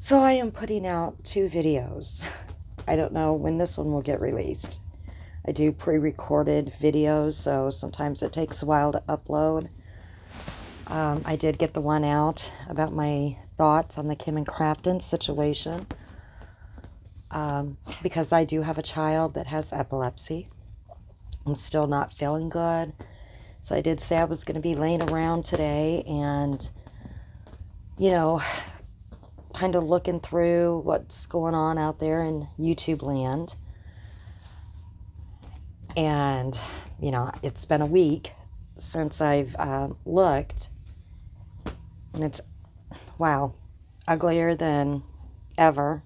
So I am putting out 2 videos. I don't know when this one will get released. I do pre-recorded videos, so sometimes it takes a while to upload. I did get the one out about my thoughts on the Kim and Crafton situation, because I do have a child that has epilepsy. I'm still not feeling good. So I did say I was going to be laying around today and, you know, kind of looking through what's going on out there in YouTube land. And, it's been a week since I've looked, and it's, wow, uglier than ever.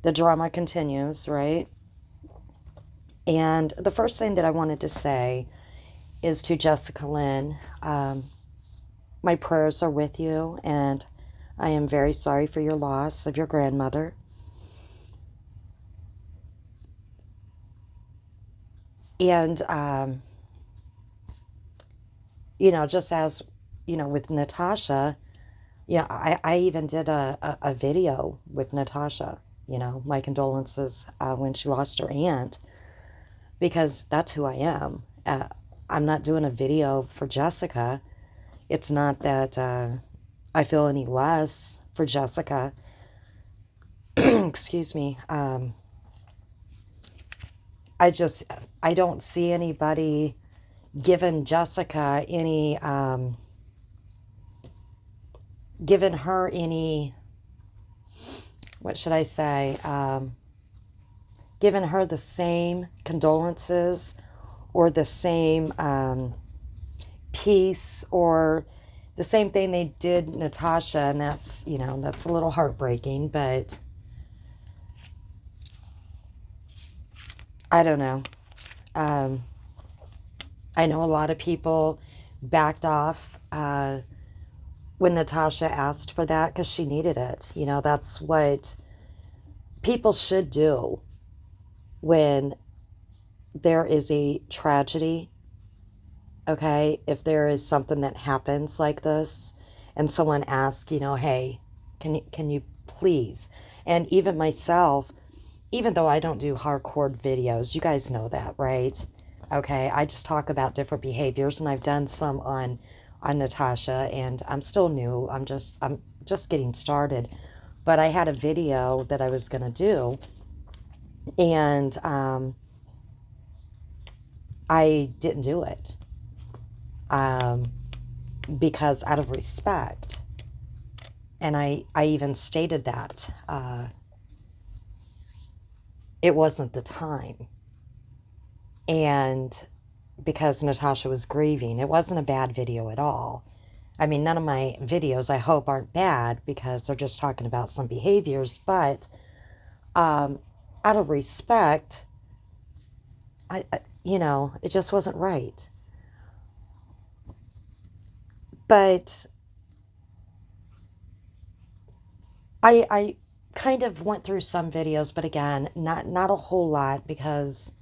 The drama continues, right? And the first thing that I wanted to say is to Jessica Lynn, my prayers are with you, and I am very sorry for your loss of your grandmother. And, just as, with Natasha, yeah, I even did a video with Natasha, my condolences when she lost her aunt, because that's who I am. I'm not doing a video for Jessica. It's not that I feel any less for Jessica. Excuse me. I don't see anybody giving Jessica any, giving her any, what should I say, giving her the same condolences or the same peace or the same thing they did Natasha, and that's a little heartbreaking, but I don't know. Um, I know a lot of people backed off when Natasha asked for that because she needed it. That's what people should do when there is a tragedy. Okay, if there is something that happens like this and someone asks, hey, can you please? And even myself, even though I don't do hardcore videos, you guys know that, right? Okay, I just talk about different behaviors, and I've done some on Natasha, and I'm still new. I'm just getting started. But I had a video that I was gonna do, and I didn't do it. Um, because out of respect, and I even stated that it wasn't the time, and because Natasha was grieving, it wasn't a bad video at all. I mean, none of my videos, I hope, aren't bad because they're just talking about some behaviors, but um, out of respect, it just wasn't right. But I kind of went through some videos, but again, not a whole lot because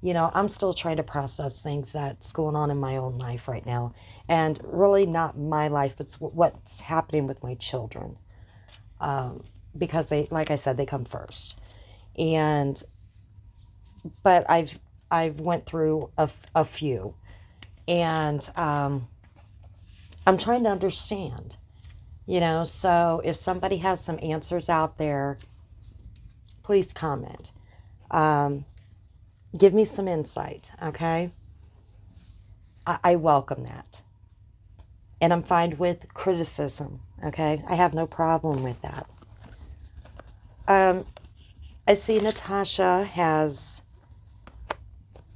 I'm still trying to process things that's going on in my own life right now, and really not my life, but what's happening with my children. Um, because they, like I said, they come first, and but I've went through a few, and I'm trying to understand. So if somebody has some answers out there, please comment. Um, Give me some insight, okay? I welcome that. And I'm fine with criticism, okay? I have no problem with that. Um, I see Natasha has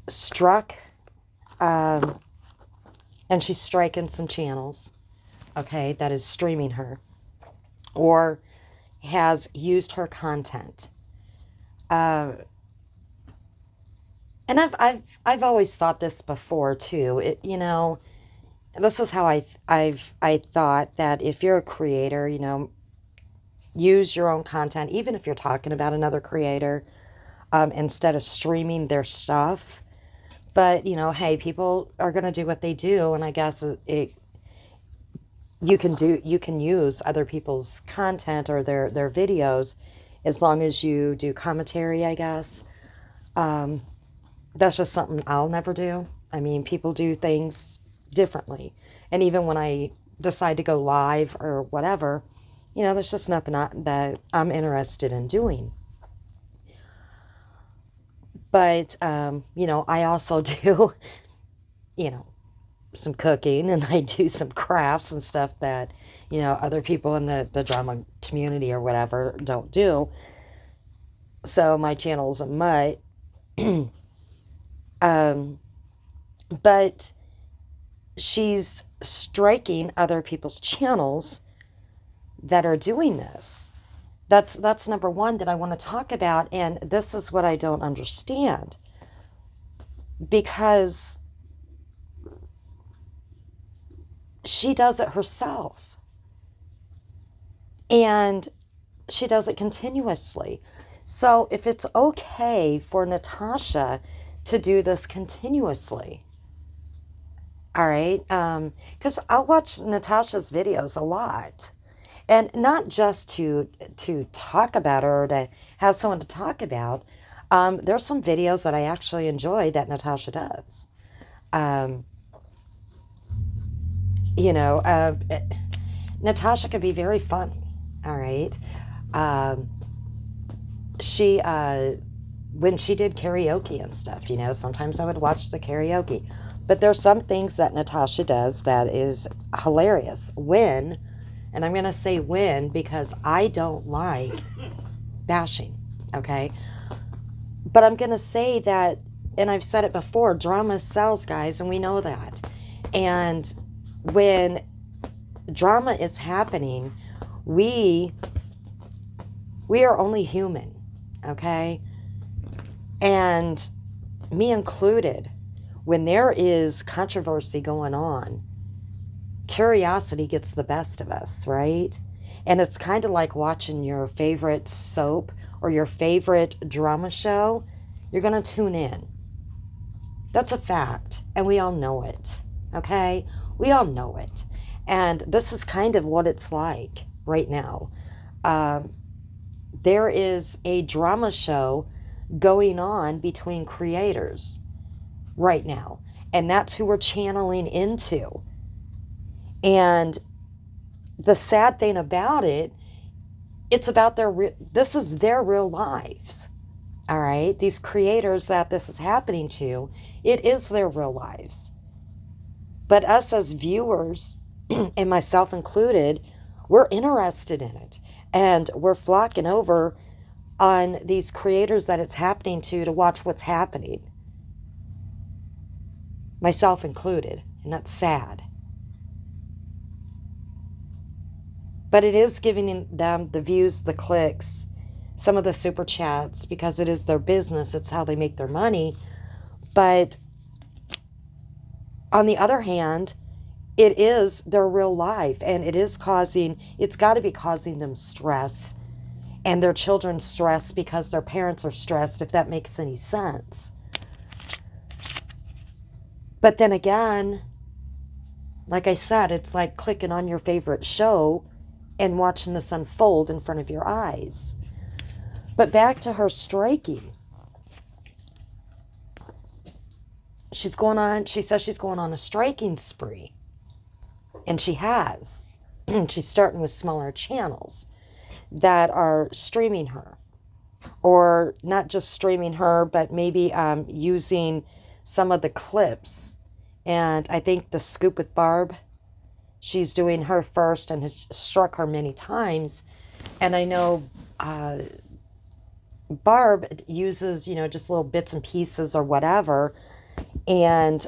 struck, um, and she's striking some channels, okay, that is streaming her or has used her content. Uh, and I've always thought this before too. This is how I thought that if you're a creator, use your own content, even if you're talking about another creator, instead of streaming their stuff. But hey, people are gonna do what they do, and I guess you can use other people's content or their videos as long as you do commentary, I guess. Um, that's just something I'll never do. I mean, people do things differently. And even when I decide to go live or whatever, there's just nothing that I'm interested in doing. But, I also do, you know, some cooking and I do some crafts and stuff that, other people in the drama community or whatever don't do. So my channel's a mutt. um, but she's striking other people's channels that are doing this. That's number one that I want to talk about, and this is what I don't understand. Because she does it herself. And she does it continuously. So if it's okay for Natasha to do this continuously, all right, because I'll watch Natasha's videos a lot, and not just to talk about her or to have someone to talk about. There's some videos that I actually enjoy that Natasha does. Um, you know, uh, Natasha can be very funny. All right. Um, she when she did karaoke and stuff, sometimes I would watch the karaoke. But there's some things that Natasha does that is hilarious. And I'm going to say when because I don't like bashing, okay? But I'm going to say that, and I've said it before, drama sells, guys, and we know that. And when drama is happening, we are only human, okay? And me included, when there is controversy going on, curiosity gets the best of us, right? And it's kind of like watching your favorite soap or your favorite drama show. You're going to tune in. That's a fact. And we all know it, okay? We all know it. And this is kind of what it's like right now. Um, there is a drama show going on between creators right now. And that's who we're channeling into. And the sad thing about it, it's about this is their real lives. All right. These creators that this is happening to, it is their real lives. But us as viewers, and myself included, we're interested in it. And we're flocking over on these creators that it's happening to watch what's happening. Myself included. And that's sad. But it is giving them the views, the clicks, some of the super chats, because it is their business. It's how they make their money. But on the other hand, it is their real life, and it's got to be causing them stress and their children stress because their parents are stressed, if that makes any sense. But then again, like I said, it's like clicking on your favorite show and watching this unfold in front of your eyes. But back to her striking. She says she's going on a striking spree. And she has. She's starting with smaller channels that are streaming her. Or not just streaming her, but maybe using some of the clips. And I think the Scoop with Barb, she's doing her first and has struck her many times. And I know Barb uses, just little bits and pieces or whatever. And,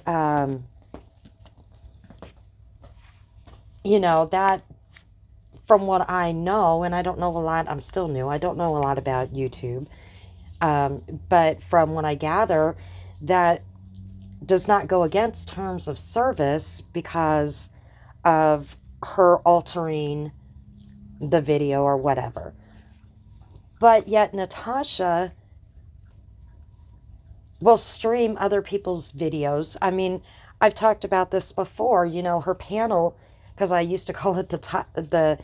that from what I know, and I don't know a lot, I'm still new, I don't know a lot about YouTube. But from what I gather, that does not go against terms of service because of her altering the video or whatever. But yet Natasha will stream other people's videos. I mean, I've talked about this before. Her panel because I used to call it the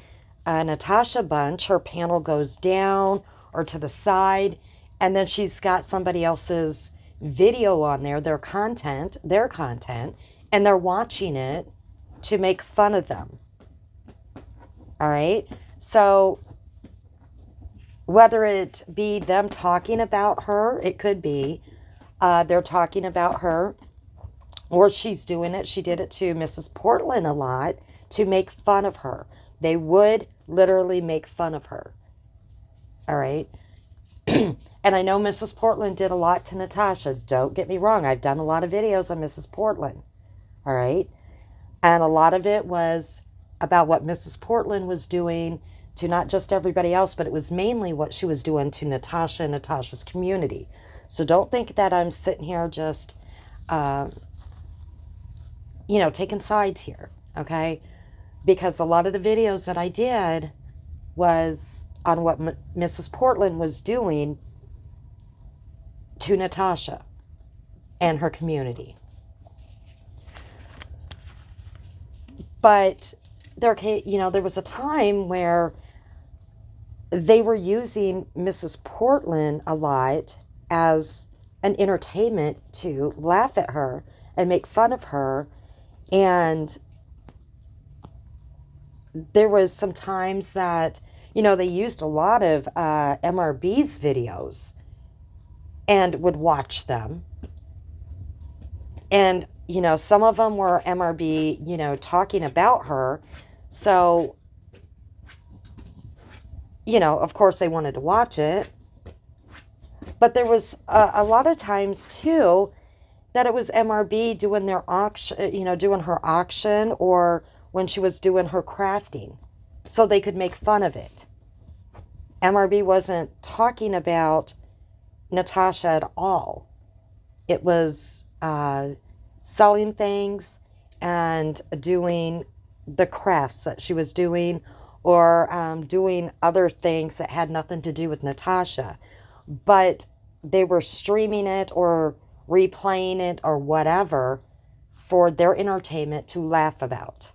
Natasha bunch. Her panel goes down or to the side, and then she's got somebody else's video on there, their content, and they're watching it to make fun of them. All right. So whether it be them talking about her, it could be they're talking about her, or she's doing it. She did it to Mrs. Portland a lot to make fun of her. They would literally make fun of her. All right. And I know Mrs. Portland did a lot to Natasha. Don't get me wrong. I've done a lot of videos on Mrs. Portland. All right. And a lot of it was about what Mrs. Portland was doing to not just everybody else, but it was mainly what she was doing to Natasha and Natasha's community. So don't think that I'm sitting here just, taking sides here, okay? Because a lot of the videos that I did was on what Mrs. Portland was doing to Natasha and her community. But there was a time where they were using Mrs. Portland a lot as an entertainment to laugh at her and make fun of her. And there was some times that, they used a lot of MRB's videos and would watch them. And, some of them were MRB, talking about her. So, of course they wanted to watch it. But there was a lot of times, too, that it was MRB doing their auction, doing her auction, or when she was doing her crafting, so they could make fun of it. MRB wasn't talking about Natasha at all. It was selling things and doing the crafts that she was doing, or doing other things that had nothing to do with Natasha. But they were streaming it or replaying it or whatever for their entertainment to laugh about.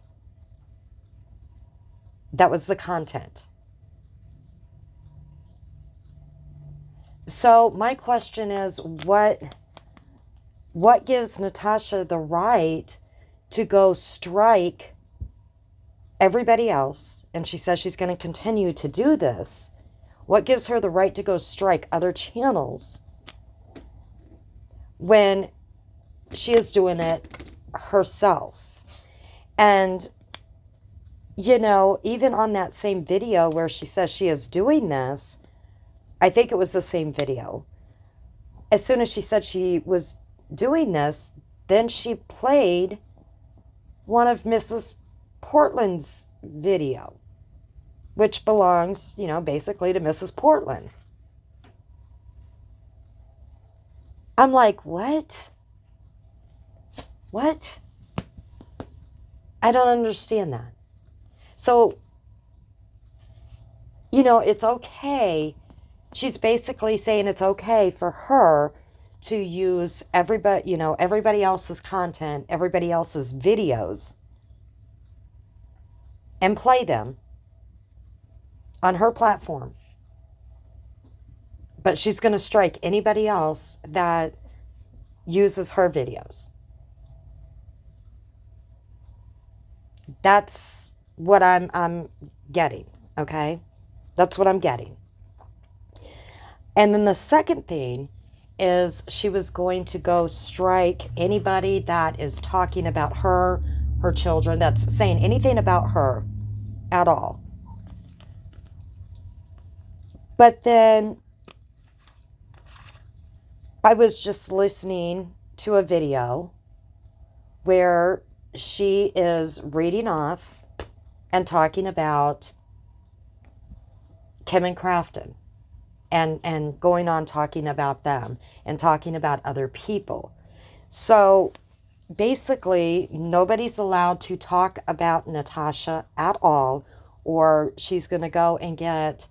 That was the content. So my question is, what gives Natasha the right to go strike everybody else? And she says she's going to continue to do this. What gives her the right to go strike other channels when she is doing it herself? And, even on that same video where she says she is doing this, I think it was the same video. As soon as she said she was doing this, then she played one of Mrs. Portland's video, which belongs, basically to Mrs. Portland. I'm like, what? What? I don't understand that. So, it's okay. She's basically saying it's okay for her to use everybody else's content, everybody else's videos, and play them on her platform. But she's going to strike anybody else that uses her videos. That's what I'm getting, okay? That's what I'm getting. And then the second thing is she was going to go strike anybody that is talking about her children, that's saying anything about her at all. But then I was just listening to a video where she is reading off and talking about Kim and Crafton and going on talking about them and talking about other people. So basically, nobody's allowed to talk about Natasha at all, or she's going to go and get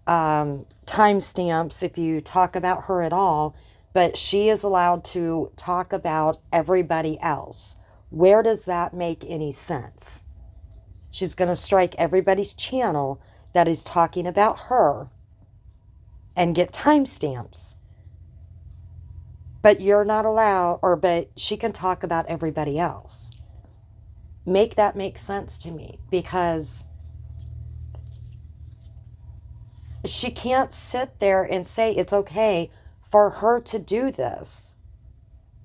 timestamps if you talk about her at all, but she is allowed to talk about everybody else. Where does that make any sense? She's going to strike everybody's channel that is talking about her and get timestamps. But you're not allowed, but she can talk about everybody else. Make that make sense to me, because she can't sit there and say it's okay for her to do this,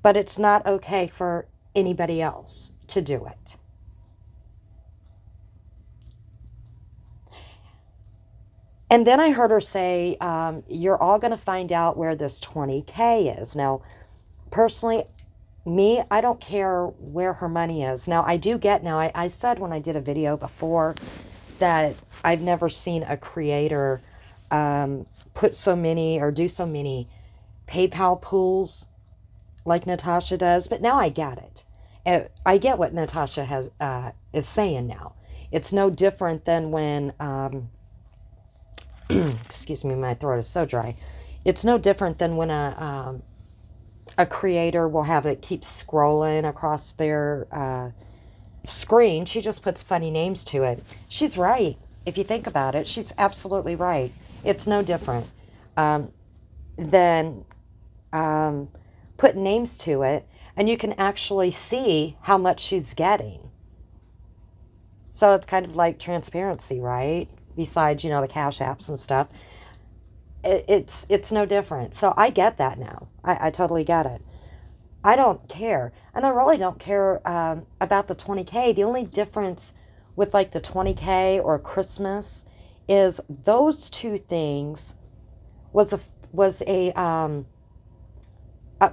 but it's not okay for anybody else to do it. And then I heard her say, you're all going to find out where this 20K is. Now, personally, me, I don't care where her money is. Now, I do get, now, I said when I did a video before that I've never seen a creator put so many or do so many PayPal pools like Natasha does, but now I get it. I get what Natasha is saying now. It's no different than when, excuse me, my throat is so dry. It's no different than when a creator will have it keep scrolling across their screen. She just puts funny names to it. She's right. If you think about it, she's absolutely right. It's no different than putting names to it, and you can actually see how much she's getting. So it's kind of like transparency, right? Besides, you know, the cash apps and stuff. It's no different. So I get that now. I totally get it. I don't care. And I really don't care about the 20K. The only difference with like the 20K or Christmas is those two things was a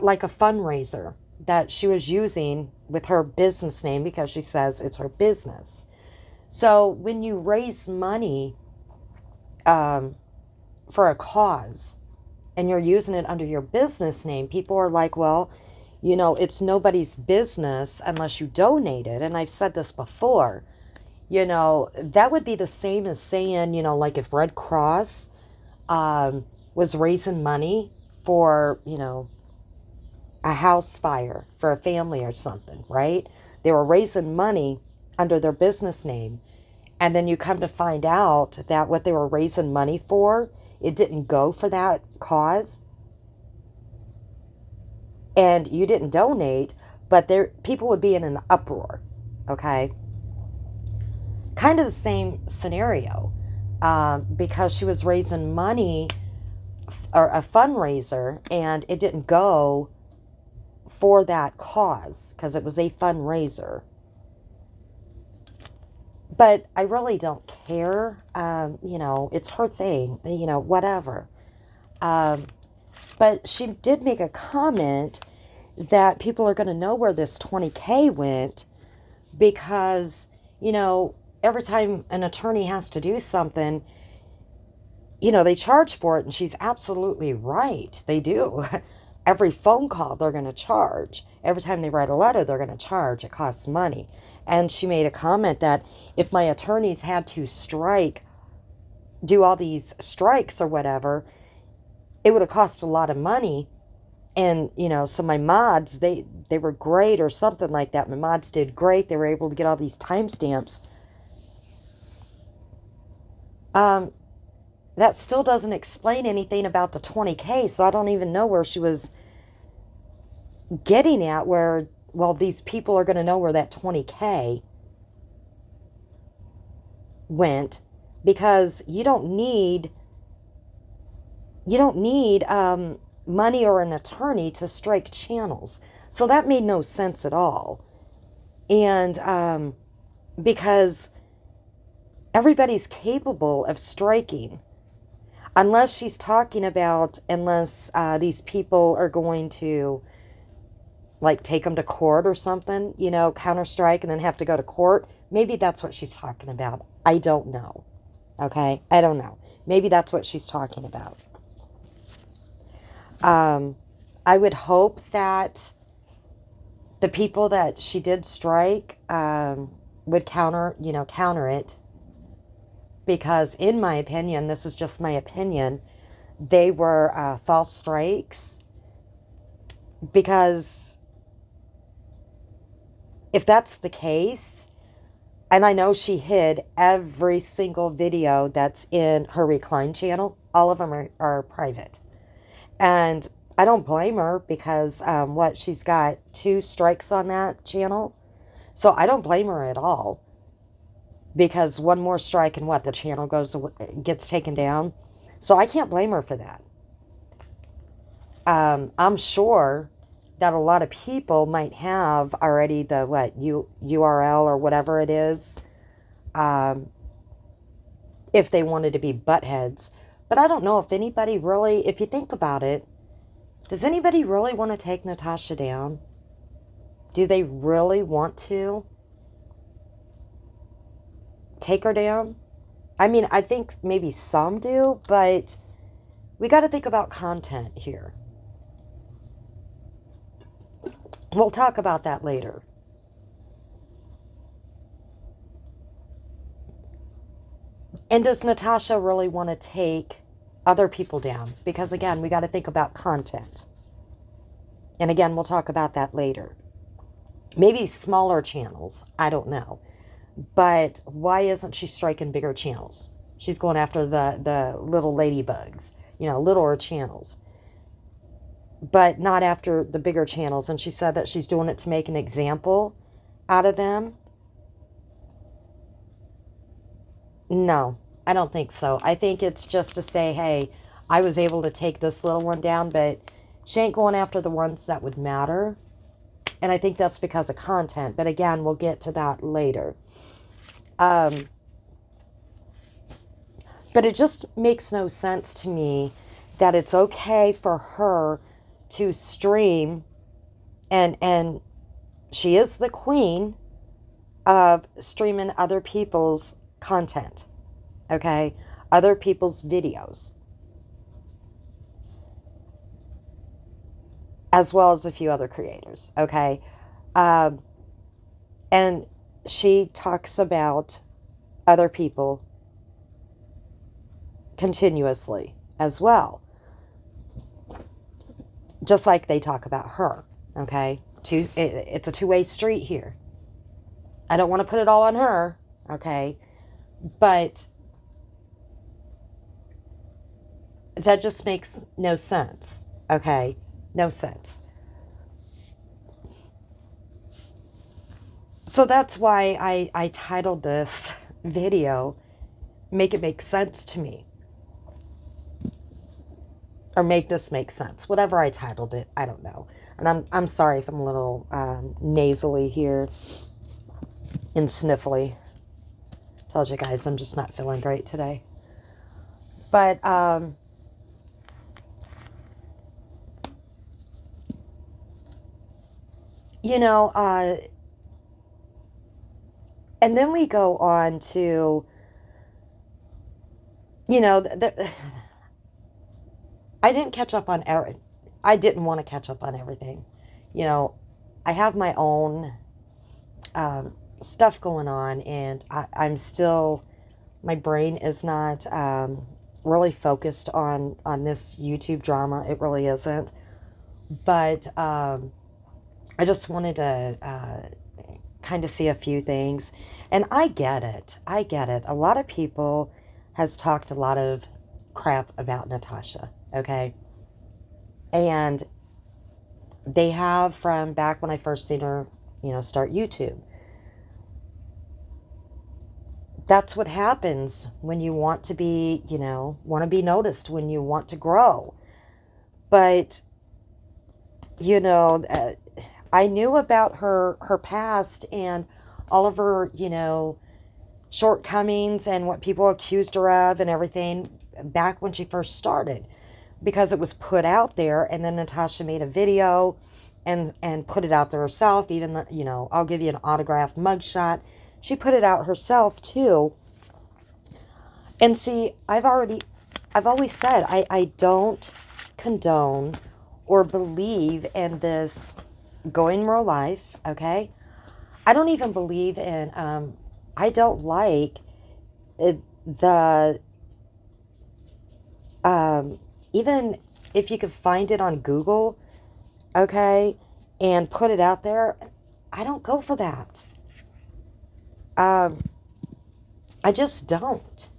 like a fundraiser that she was using with her business name, because she says it's her business. So when you raise money for a cause and you're using it under your business name, people are like, well, you know, it's nobody's business unless you donate it. And I've said this before, you know, that would be the same as saying, you know, like if Red Cross was raising money for, you know, a house fire for a family or something, right? They were raising money under their business name. And then you come to find out that what they were raising money for, it didn't go for that cause. And you didn't donate, but people would be in an uproar, okay? Kind of the same scenario, because she was raising money or a fundraiser, and it didn't go for that cause because it was a fundraiser. But I really don't care. You know, it's her thing, you know, whatever. But she did make a comment that people are going to know where this 20K went because, you know, every time an attorney has to do something, you know, they charge for it, and she's absolutely right. They do. Every phone call, they're going to charge. Every time they write a letter, they're going to charge. It costs money. And she made a comment that if my attorneys had to do all these strikes or whatever, it would have cost a lot of money. And, you know, so my mods, they were great or something like that. My mods did great. They were able to get all these timestamps. That still doesn't explain anything about the 20K, so I don't even know where she was getting at, where, well, these people are going to know where that 20K went, because you don't need money or an attorney to strike channels. So that made no sense at all. And because everybody's capable of striking, unless she's talking about, unless these people are going to like take them to court or something, you know, counter strike and then have to go to court. Maybe that's what she's talking about. I don't know. Okay? I don't know. Maybe that's what she's talking about. I would hope that the people that she did strike would counter it, because in my opinion, this is just my opinion, they were false strikes. Because if that's the case, And I know she hid every single video that's in her Recline channel. All of them are private. And I don't blame her because she's got 2 strikes on that channel. So I don't blame her at all because one more strike and the channel gets taken down. So I can't blame her for that. I'm sure that a lot of people might have already the URL or whatever it is, if they wanted to be buttheads. But I don't know if anybody really, if you think about it, does anybody really want to take Natasha down? Do they really want to take her down? I mean, I think maybe some do, but we got to think about content here. We'll talk about that later. And does Natasha really want to take other people down? Because again, we got to think about content. And again, we'll talk about that later. Maybe smaller channels. I don't know. But why isn't she striking bigger channels? She's going after the little ladybugs, littler channels. But not after the bigger channels. And she said that she's doing it to make an example out of them. No, I don't think so. I think it's just to say, hey, I was able to take this little one down, but she ain't going after the ones that would matter. And I think that's because of content. But again, we'll get to that later. But it just makes no sense to me that it's okay for her to stream, and she is the queen of streaming other people's content, okay? Other people's videos, as well as a few other creators, okay? And she talks about other people continuously as well, just like they talk about her, okay? It's a two-way street here. I don't want to put it all on her, okay? But that just makes no sense, okay? No sense. So that's why I titled this video, Make It Make Sense to Me. Or Make This Make Sense. Whatever I titled it, I don't know. And I'm sorry if I'm a little nasally here and sniffly. Told you guys I'm just not feeling great today. But and then we go on to, I didn't catch up on I didn't want to catch up on everything. I have my own stuff going on, and I'm still, my brain is not really focused on this YouTube drama. It really isn't. But I just wanted to kind of see a few things. And I get it. I get it. A lot of people has talked a lot of crap about Natasha, okay? And they have from back when I first seen her, start YouTube. That's what happens when you want to be, want to be noticed, when you want to grow. But, I knew about her past and all of her, shortcomings and what people accused her of and everything back when she first started, because it was put out there. And then Natasha made a video and put it out there herself. Even, I'll give you an autographed mugshot. She put it out herself too. And see, I've always said, I don't condone or believe in this going real life, okay? I don't even believe in, I don't like even if you could find it on Google, okay, and put it out there, I don't go for that. Um, I just don't.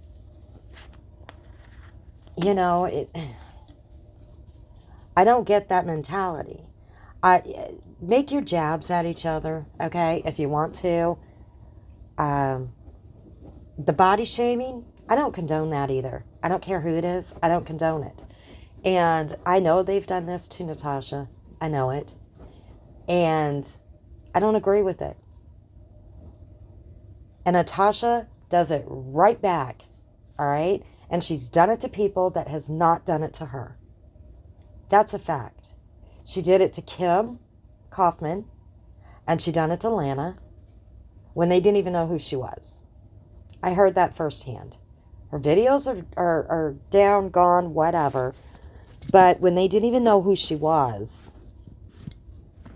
You know, I don't get that mentality. Make your jabs at each other, okay, if you want to. Um, the body shaming, I don't condone that either. I don't care who it is. I don't condone it. And I know they've done this to Natasha. I know it. And I don't agree with it. And Natasha does it right back. All right? And she's done it to people that has not done it to her. That's a fact. She did it to Kim Kaufman, and she done it to Lana when they didn't even know who she was. I heard that firsthand. Her videos are down, gone, whatever. But when they didn't even know who she was,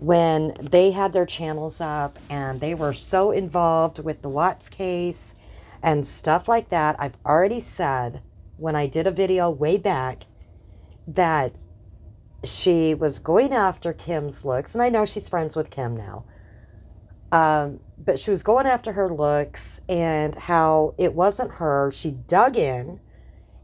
when they had their channels up and they were so involved with the Watts case and stuff like that, I've already said when I did a video way back that she was going after Kim's looks. And I know she's friends with Kim now. But she was going after her looks and how it wasn't her. She dug in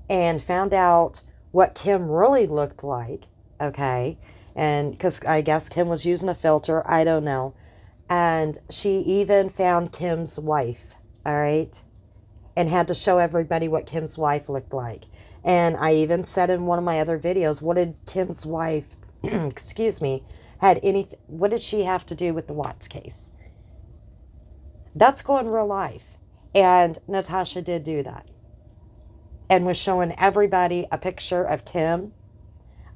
and found out what Kim really looked like, okay? And because I guess Kim was using a filter, I don't know. And she even found Kim's wife, all right? And had to show everybody what Kim's wife looked like. And I even said in one of my other videos, what did Kim's wife, excuse me, what did she have to do with the Watts case? That's going real life. And Natasha did do that. And was showing everybody a picture of Kim.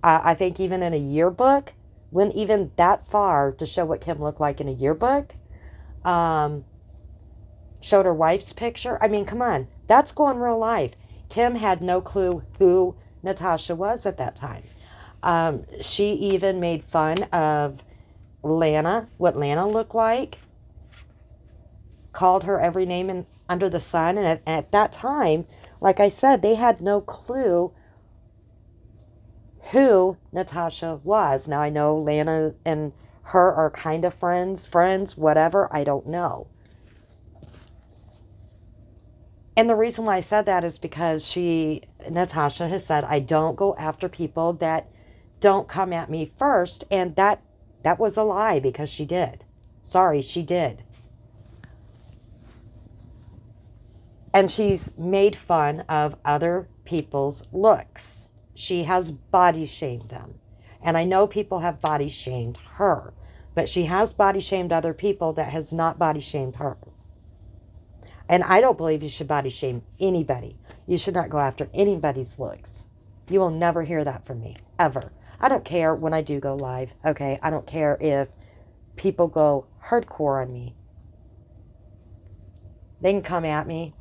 I think even in a yearbook, went even that far to show what Kim looked like in a yearbook. Showed her wife's picture. I mean, come on. That's going real life. Kim had no clue who Natasha was at that time. She even made fun of Lana, what Lana looked like. Called her every name under the sun. And at that time, like I said, they had no clue who Natasha was. Now, I know Lana and her are kind of friends, whatever. I don't know. And the reason why I said that is because Natasha has said, I don't go after people that don't come at me first. And that was a lie because she did. Sorry, she did. And she's made fun of other people's looks. She has body shamed them. And I know people have body shamed her. But she has body shamed other people that has not body shamed her. And I don't believe you should body shame anybody. You should not go after anybody's looks. You will never hear that from me, ever. I don't care when I do go live, okay? I don't care if people go hardcore on me. They can come at me,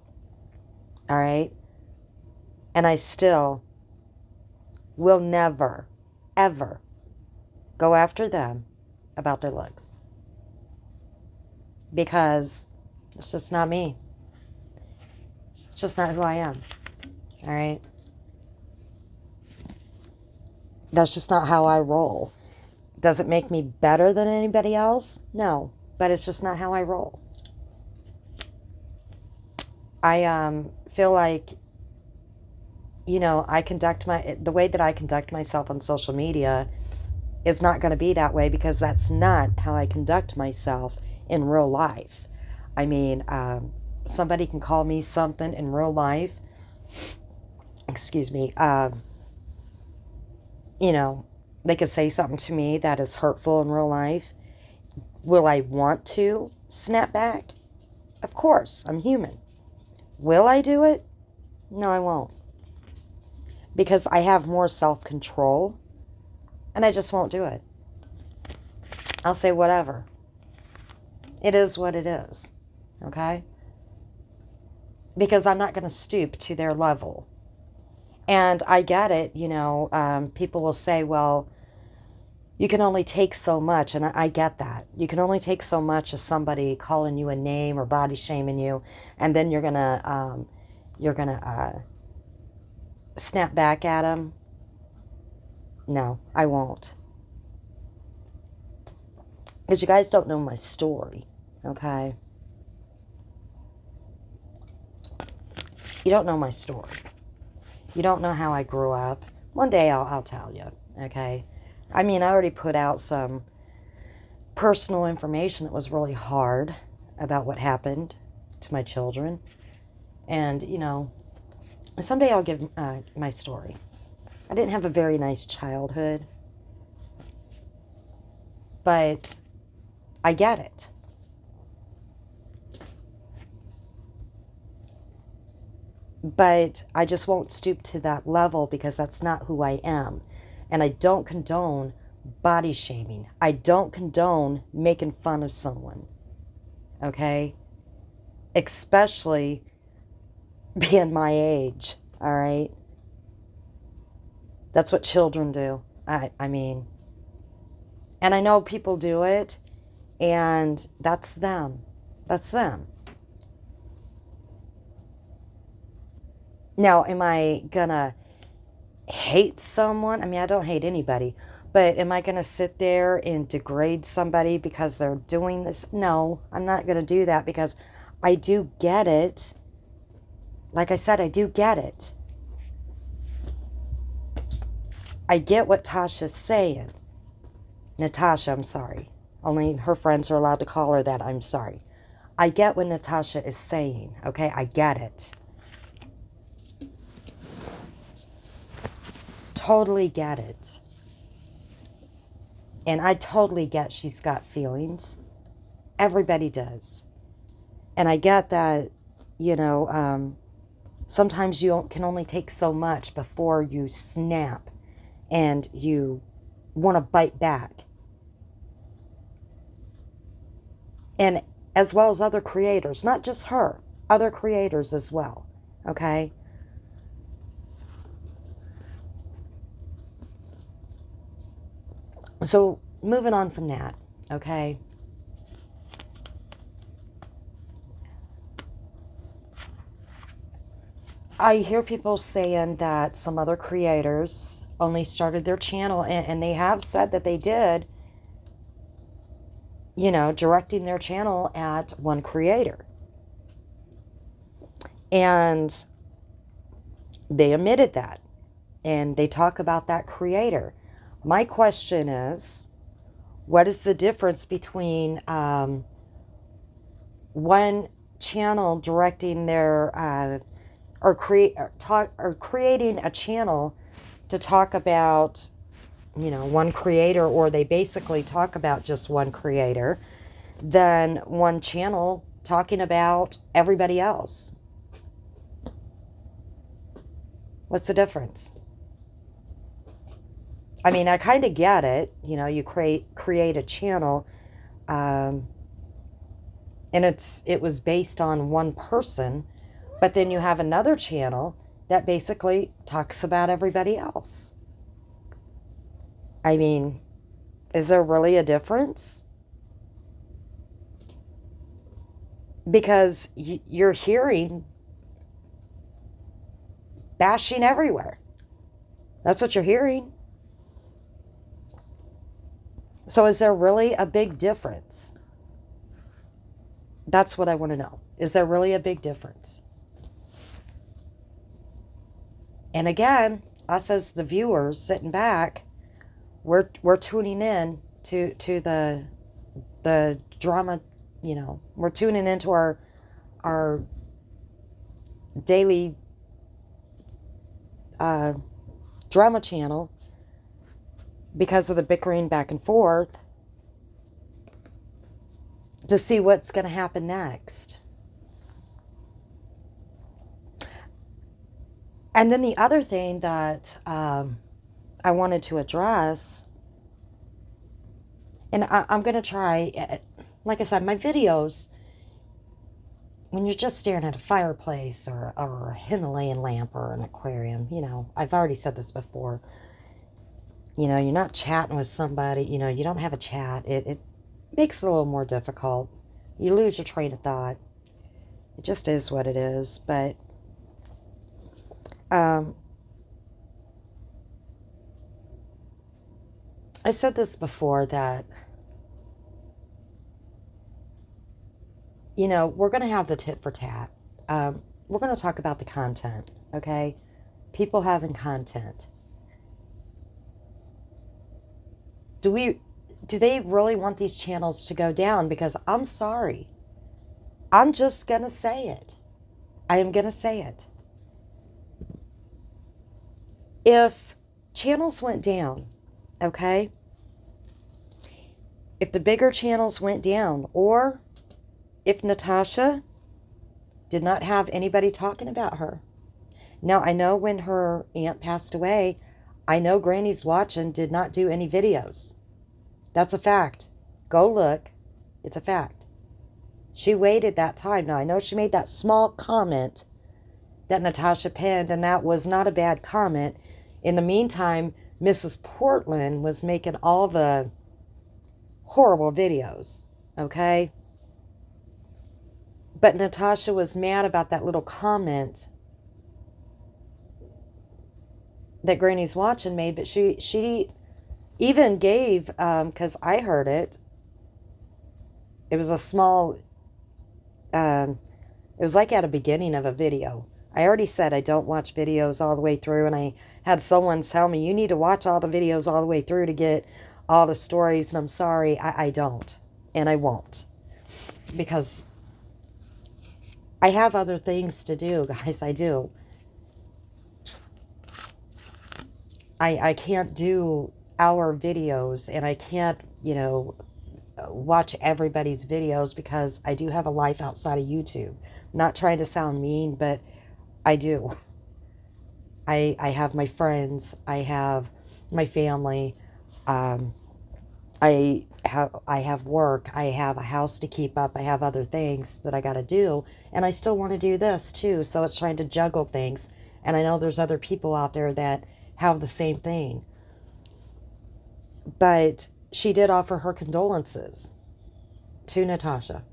all right? And I still will never, ever go after them about their looks. Because it's just not me. It's just not who I am. All right? That's just not how I roll. Does it make me better than anybody else? No. But it's just not how I roll. I feel like, the way that I conduct myself on social media is not going to be that way because that's not how I conduct myself in real life. I mean, somebody can call me something in real life. Excuse me. They could say something to me that is hurtful in real life. Will I want to snap back? Of course, I'm human. Will I do it? No, I won't. Because I have more self-control, and I just won't do it. I'll say whatever. It is what it is, okay? Because I'm not going to stoop to their level. And I get it, people will say, well, you can only take so much, and I get that. You can only take so much of somebody calling you a name or body shaming you, and then you're gonna snap back at them. No, I won't. Because you guys don't know my story, okay? You don't know my story. You don't know how I grew up. One day I'll tell you, okay? I mean, I already put out some personal information that was really hard about what happened to my children. And, you know, someday I'll give my story. I didn't have a very nice childhood, but I get it. But I just won't stoop to that level because that's not who I am. And I don't condone body shaming. I don't condone making fun of someone. Okay? Especially being my age. All right? That's what children do. I mean, and I know people do it, and that's them. That's them. Now, am I gonna hate someone? I mean, I don't hate anybody, but am I gonna sit there and degrade somebody because they're doing this? No, I'm not gonna do that because I do get it. Like I said, I do get it. I get what Tasha's saying. Natasha, I'm sorry. Only her friends are allowed to call her that. I'm sorry. I get what Natasha is saying, okay? I get it. Totally get it. And I totally get she's got feelings. Everybody does. And I get that, you know, sometimes you can only take so much before you snap and you want to bite back. And as well as other creators, not just her, other creators as well, okay? So moving on from that, okay? I hear people saying that some other creators only started their channel, and they have said that they did, you know, directing their channel at one creator. And they admitted that. And they talk about that creator. My question is, what is the difference between one channel directing their or creating a channel to talk about, you know, one creator, or they basically talk about just one creator, than one channel talking about everybody else? What's the difference? I mean, I kind of get it. You know, you create a channel, and it was based on one person, but then you have another channel that basically talks about everybody else. I mean, is there really a difference? Because you're hearing bashing everywhere. That's what you're hearing. So is there really a big difference? That's what I want to know. Is there really a big difference? And again, us as the viewers sitting back, we're tuning in to the drama, you know. We're tuning into our daily drama channel because of the bickering back and forth to see what's going to happen next. And then the other thing that I wanted to address, and I'm going to try, like I said, my videos, when you're just staring at a fireplace or a Himalayan lamp or an aquarium, you know, I've already said this before, you know, you're not chatting with somebody, you know, you don't have a chat. It makes it a little more difficult. You lose your train of thought. It just is what it is. But I said this before that, you know, we're going to have the tit for tat. we're going to talk about the content, okay? People having content. Do they really want these channels to go down? Because I'm sorry. I'm just going to say it. I am going to say it. If channels went down, okay? If the bigger channels went down, or if Natasha did not have anybody talking about her. Now, I know when her aunt passed away, I know Granny's Watching did not do any videos. That's a fact. Go look. It's a fact. She waited that time. Now, I know she made that small comment that Natasha penned, and that was not a bad comment. In the meantime, Mrs. Portland was making all the horrible videos, okay? But Natasha was mad about that little comment that Granny's Watching made, but she even gave, because I heard it, it was a small, it was like at a beginning of a video. I already said I don't watch videos all the way through, and I had someone tell me, you need to watch all the videos all the way through to get all the stories, and I'm sorry, I don't, and I won't, because I have other things to do, guys, I do. I can't do our videos, and I can't, watch everybody's videos, because I do have a life outside of YouTube. Not trying to sound mean, but I do. I have my friends. I have my family. I have work. I have a house to keep up. I have other things that I got to do, and I still want to do this too. So it's trying to juggle things. And I know there's other people out there that have the same thing. But she did offer her condolences to Natasha.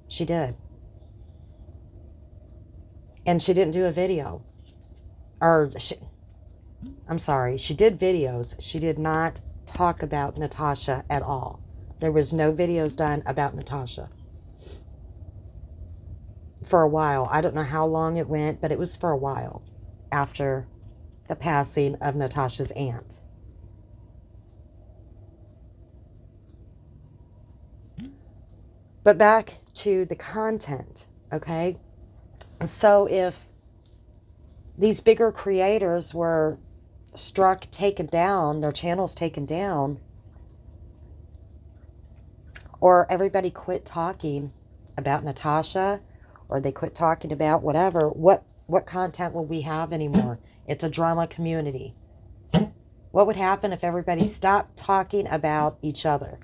She did. And she didn't do a video. I'm sorry, she did videos. She did not talk about Natasha at all. There was no videos done about Natasha. For a while. I don't know how long it went, but it was for a while after the passing of Natasha's aunt. But back to the content, okay? So if these bigger creators were struck, taken down, their channels taken down, or everybody quit talking about Natasha, or they quit talking about whatever, what content will we have anymore? It's a drama community. What would happen if everybody stopped talking about each other?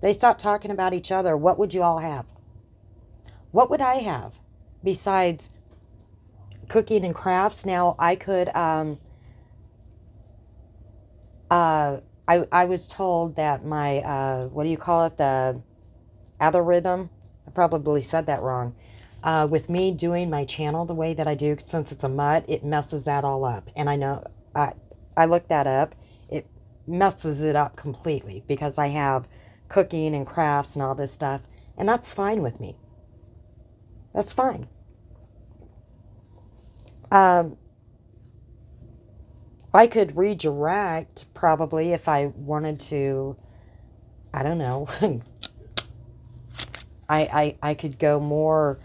They stopped talking about each other. What would you all have? What would I have besides cooking and crafts? Now, I could, I was told that my, what do you call it? The algorithm. I probably said that wrong. With me doing my channel the way that I do, since it's a mutt, it messes that all up. And I know, I looked that up. It messes it up completely because I have cooking and crafts and all this stuff. And that's fine with me. That's fine. I could redirect probably if I wanted to. I don't know. I could go more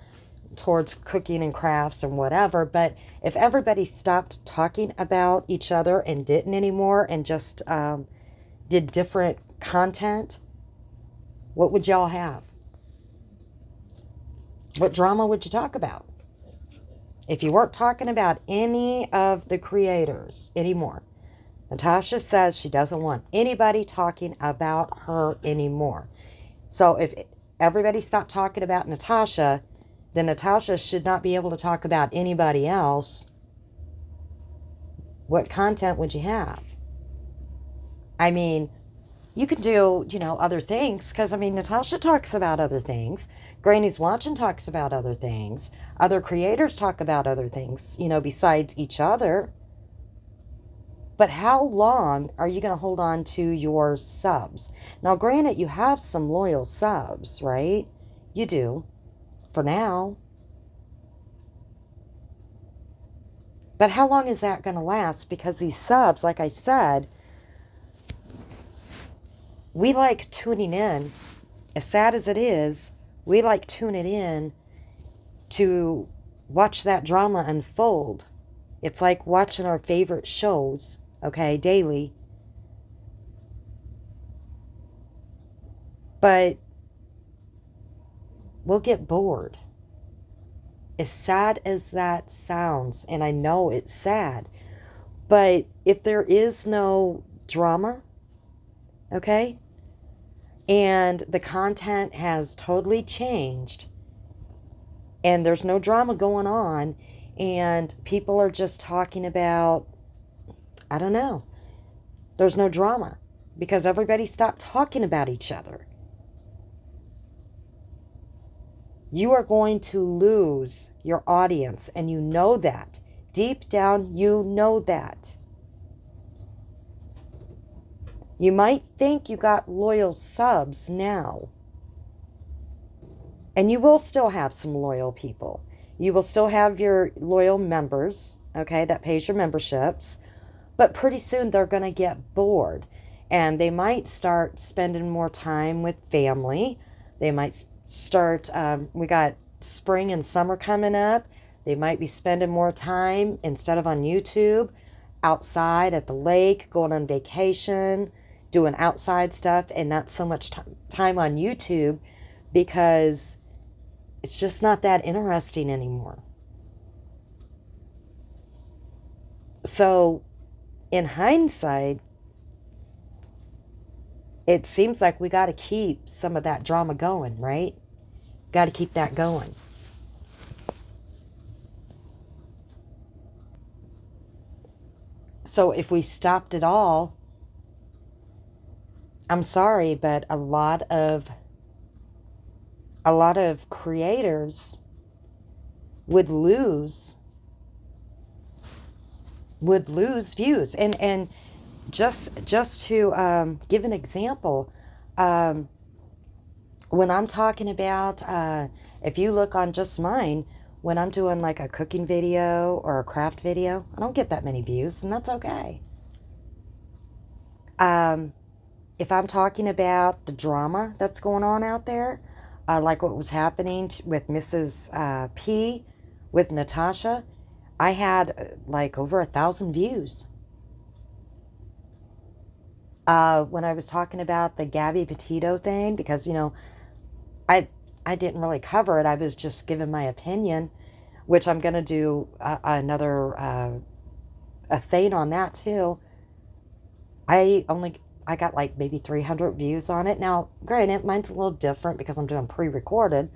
towards cooking and crafts and whatever, but if everybody stopped talking about each other and didn't anymore and just did different content, what would y'all have? What drama would you talk about? If you weren't talking about any of the creators anymore. Natasha says she doesn't want anybody talking about her anymore. So if everybody stopped talking about Natasha, then Natasha should not be able to talk about anybody else. What content would you have? I mean, you could do, other things, because, Natasha talks about other things. Granny's Watching talks about other things. Other creators talk about other things, besides each other. But how long are you going to hold on to your subs? Now, granted, you have some loyal subs, right? You do. For now. But how long is that going to last? Because these subs, like I said, we like tuning in. As sad as it is, we like tuning in to watch that drama unfold. It's like watching our favorite shows, okay, daily. But we'll get bored. As sad as that sounds, and I know it's sad, but if there is no drama, okay, and the content has totally changed, and there's no drama going on, and people are just talking about, I don't know, there's no drama because everybody stopped talking about each other. You are going to lose your audience, and you know that. Deep down, you know that. You might think you got loyal subs now, and you will still have some loyal people. You will still have your loyal members, okay, that pays your memberships, but pretty soon they're going to get bored, and they might start spending more time with family. They might start, we got spring and summer coming up. They might be spending more time, instead of on YouTube, outside at the lake, going on vacation, doing outside stuff, and not so much time on YouTube, because it's just not that interesting anymore. So, in hindsight, it seems like we got to keep some of that drama going, right? Got to keep that going. So if we stopped it all, I'm sorry, but a lot of creators would lose views. And just to give an example, when I'm talking about, if you look on just mine, when I'm doing like a cooking video or a craft video, I don't get that many views, and that's okay. If I'm talking about the drama that's going on out there, like what was happening with Mrs. P with Natasha, I had like over 1,000 views. When I was talking about the Gabby Petito thing, because, I I didn't really cover it. I was just giving my opinion, which I'm going to do another a thing on that too. I got like maybe 300 views on it. Now, granted, mine's a little different because I'm doing pre-recorded,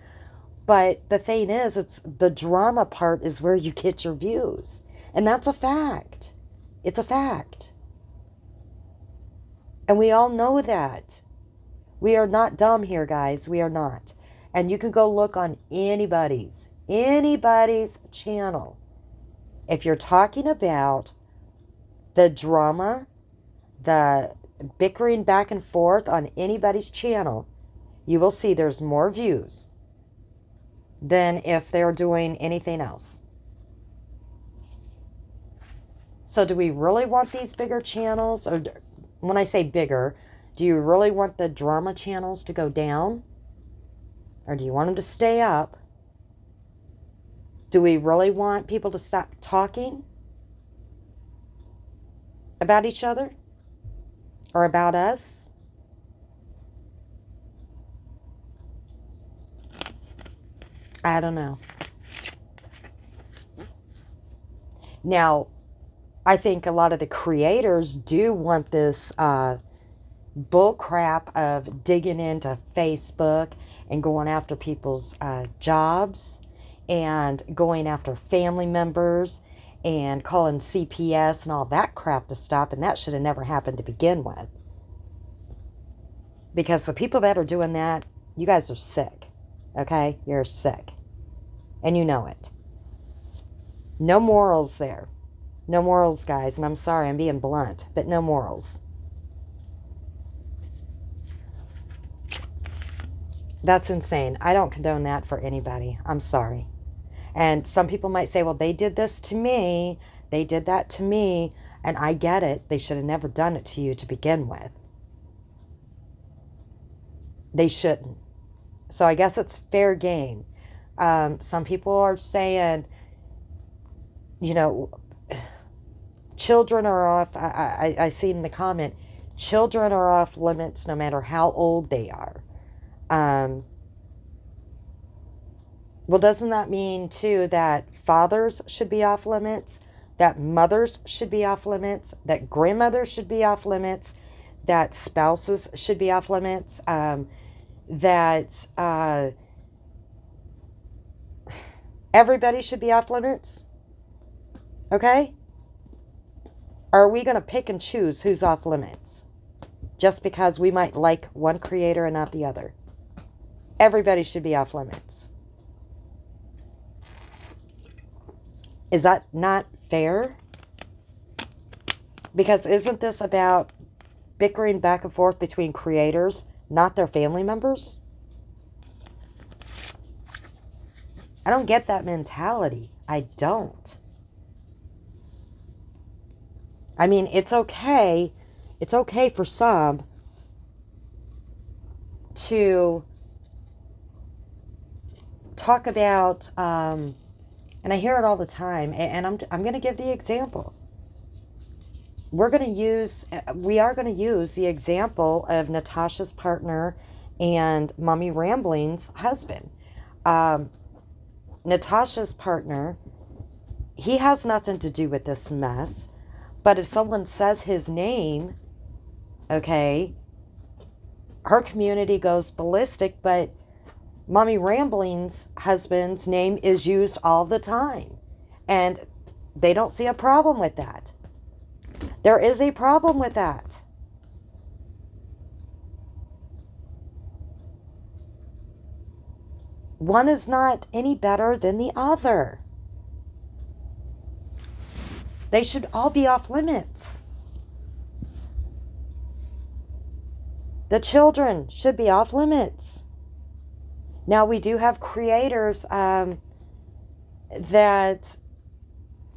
but the thing is, it's the drama part is where you get your views. And that's a fact. It's a fact. And we all know that. We are not dumb here, guys. We are not. And you can go look on anybody's channel. If you're talking about the drama, the bickering back and forth on anybody's channel, you will see there's more views than if they're doing anything else. So do we really want these bigger channels? Or when I say bigger, do you really want the drama channels to go down? Or do you want them to stay up? Do we really want people to stop talking about each other? Or about us? I don't know. Now, I think a lot of the creators do want this bull crap of digging into Facebook and going after people's jobs and going after family members and calling CPS and all that crap to stop, and that should have never happened to begin with. Because the people that are doing that, you guys are sick, okay? You're sick. And you know it. No morals there. No morals, guys, and I'm sorry, I'm being blunt, but no morals. That's insane. I don't condone that for anybody. I'm sorry. And some people might say, well, they did this to me. They did that to me, and I get it. They should have never done it to you to begin with. They shouldn't. So I guess it's fair game. Some people are saying, you know, children are off. I see in the comment, children are off limits no matter how old they are. Well, doesn't that mean, too, that fathers should be off limits, that mothers should be off limits, that grandmothers should be off limits, that spouses should be off limits, that everybody should be off limits? Okay? Or are we going to pick and choose who's off limits just because we might like one creator and not the other? Everybody should be off limits. Is that not fair? Because isn't this about bickering back and forth between creators, not their family members? I don't get that mentality. I don't. I mean, it's okay. It's okay for some to talk about, and I hear it all the time, and I'm going to give the example. We are going to use the example of Natasha's partner and Mommy Rambling's husband. Natasha's partner, he has nothing to do with this mess. But if someone says his name, okay, her community goes ballistic, but Mommy Rambling's husband's name is used all the time. And they don't see a problem with that. There is a problem with that. One is not any better than the other. They should all be off limits. The children should be off limits. Now, we do have creators that,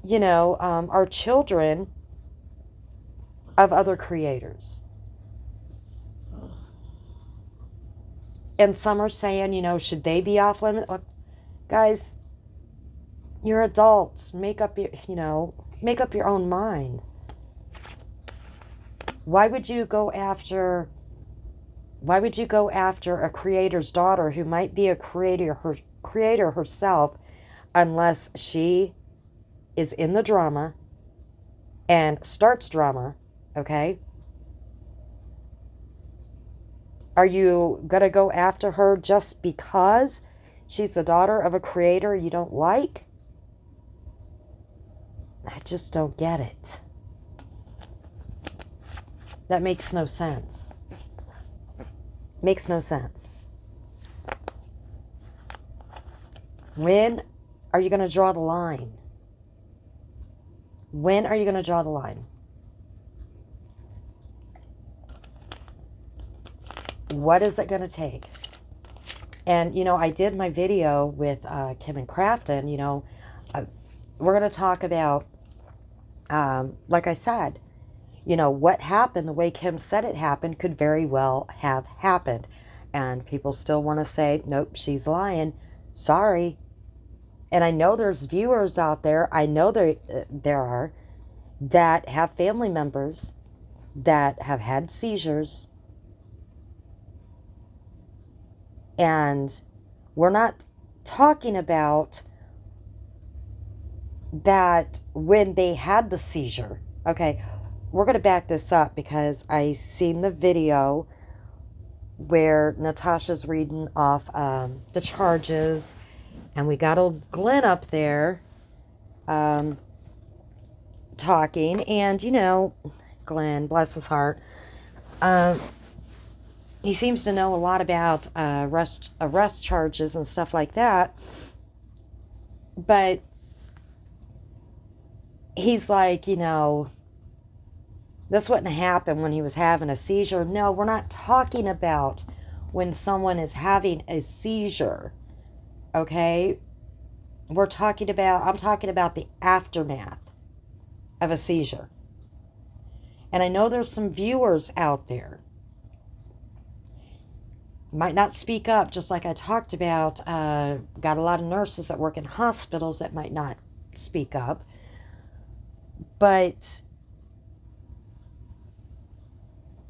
are children of other creators. And some are saying, should they be off limits? Well, guys, you're adults. Make up your own mind. Why would you go after a creator's daughter who might be a creator herself, unless she is in the drama and starts drama, okay? Are you going to go after her just because she's the daughter of a creator you don't like? I just don't get it. That makes no sense. Makes no sense. When are you going to draw the line? When are you going to draw the line? What is it going to take? And, I did my video with Kim and Crafton. We're going to talk about, like I said, what happened, the way Kim said it happened, could very well have happened. And people still want to say, nope, she's lying. Sorry. And I know there's viewers out there, I know there are, that have family members that have had seizures. And we're not talking about that when they had the seizure. Okay, we're going to back this up because I seen the video where Natasha's reading off the charges, and we got old Glenn up there talking, and Glenn, bless his heart, he seems to know a lot about arrest charges and stuff like that, but he's like, this wouldn't happen when he was having a seizure. No, we're not talking about when someone is having a seizure, okay? I'm talking about the aftermath. of a seizure. And I know there's some viewers out there might not speak up, just like I talked about. Got a lot of nurses that work in hospitals that might not speak up. But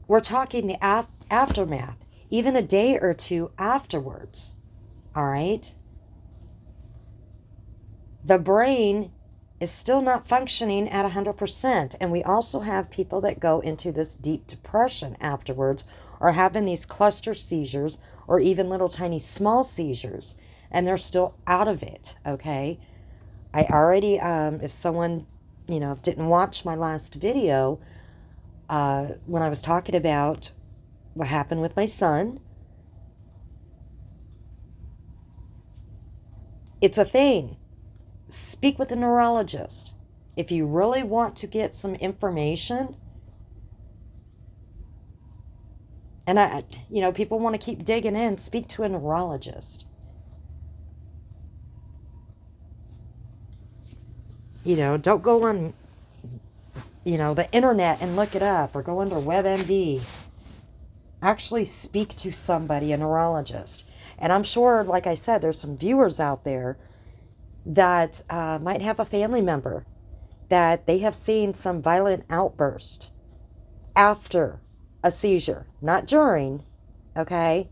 we're talking the aftermath, even a day or two afterwards. All right? The brain is still not functioning at 100%. And we also have people that go into this deep depression afterwards, or having these cluster seizures, or even little tiny small seizures, and they're still out of it. Okay? I already, if someone, didn't watch my last video, when I was talking about what happened with my son, it's a thing. Speak with a neurologist. If you really want to get some information, and people want to keep digging in, speak to a neurologist. Don't go on, the internet and look it up, or go under WebMD. Actually speak to somebody, a neurologist. And I'm sure, like I said, there's some viewers out there that might have a family member that they have seen some violent outburst after a seizure. Not during, okay?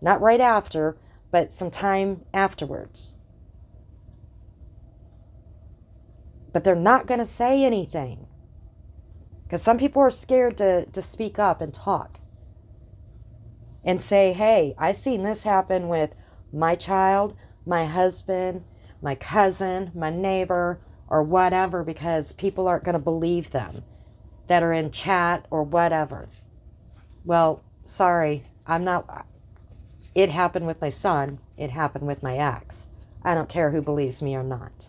Not right after, but some time afterwards. But they're not going to say anything. Because some people are scared to speak up and talk. And say, hey, I seen this happen with my child, my husband, my cousin, my neighbor, or whatever, because people aren't going to believe them that are in chat or whatever. Well, sorry, it happened with my son. It happened with my ex. I don't care who believes me or not.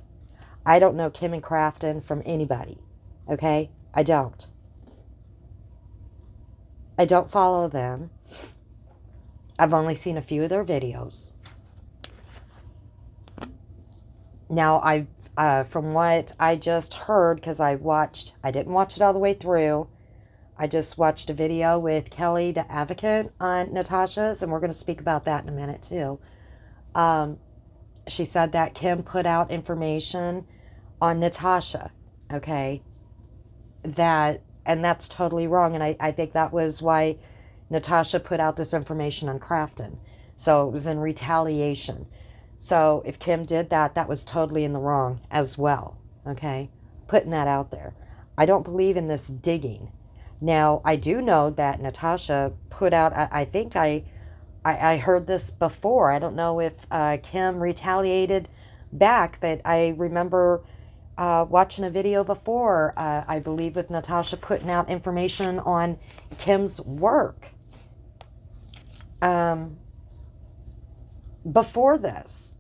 I don't know Kim and Crafton from anybody. Okay? I don't. I don't follow them. I've only seen a few of their videos. Now, from what I just heard, because I didn't watch it all the way through. I just watched a video with Kelly, the advocate, on Natasha's, and we're going to speak about that in a minute, too. She said that Kim put out information on Natasha, okay? And that's totally wrong, and I think that was why Natasha put out this information on Crafton. So it was in retaliation. So if Kim did that, that was totally in the wrong as well, okay? Putting that out there. I don't believe in this digging. Now, I do know that Natasha put out, I think I heard this before. I don't know if Kim retaliated back, but I remember watching a video before, I believe, with Natasha putting out information on Kim's work. Before this,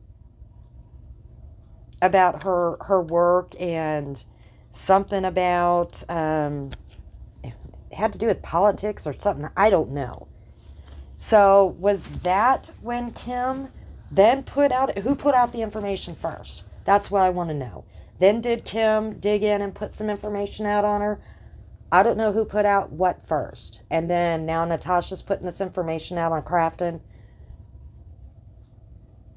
about her work, and something about it had to do with politics or something. I don't know. So was that when Kim then who put out the information first? That's what I want to know. Then did Kim dig in and put some information out on her? I don't know who put out what first. And then now Natasha's putting this information out on Crafton.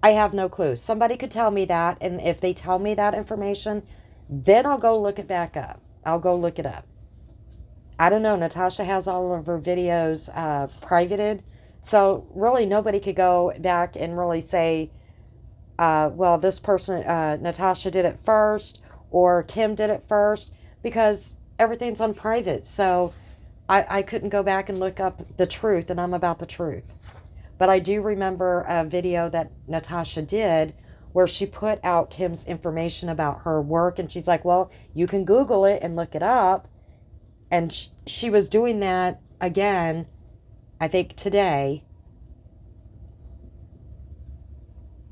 I have no clue. Somebody could tell me that, and if they tell me that information, then I'll go look it back up. I'll go look it up. I don't know. Natasha has all of her videos privated, so really nobody could go back and really say, well, this person, Natasha did it first, or Kim did it first, because everything's on private. So I couldn't go back and look up the truth, and I'm about the truth. But I do remember a video that Natasha did where she put out Kim's information about her work, and she's like, well, you can Google it and look it up. And she was doing that again, I think today,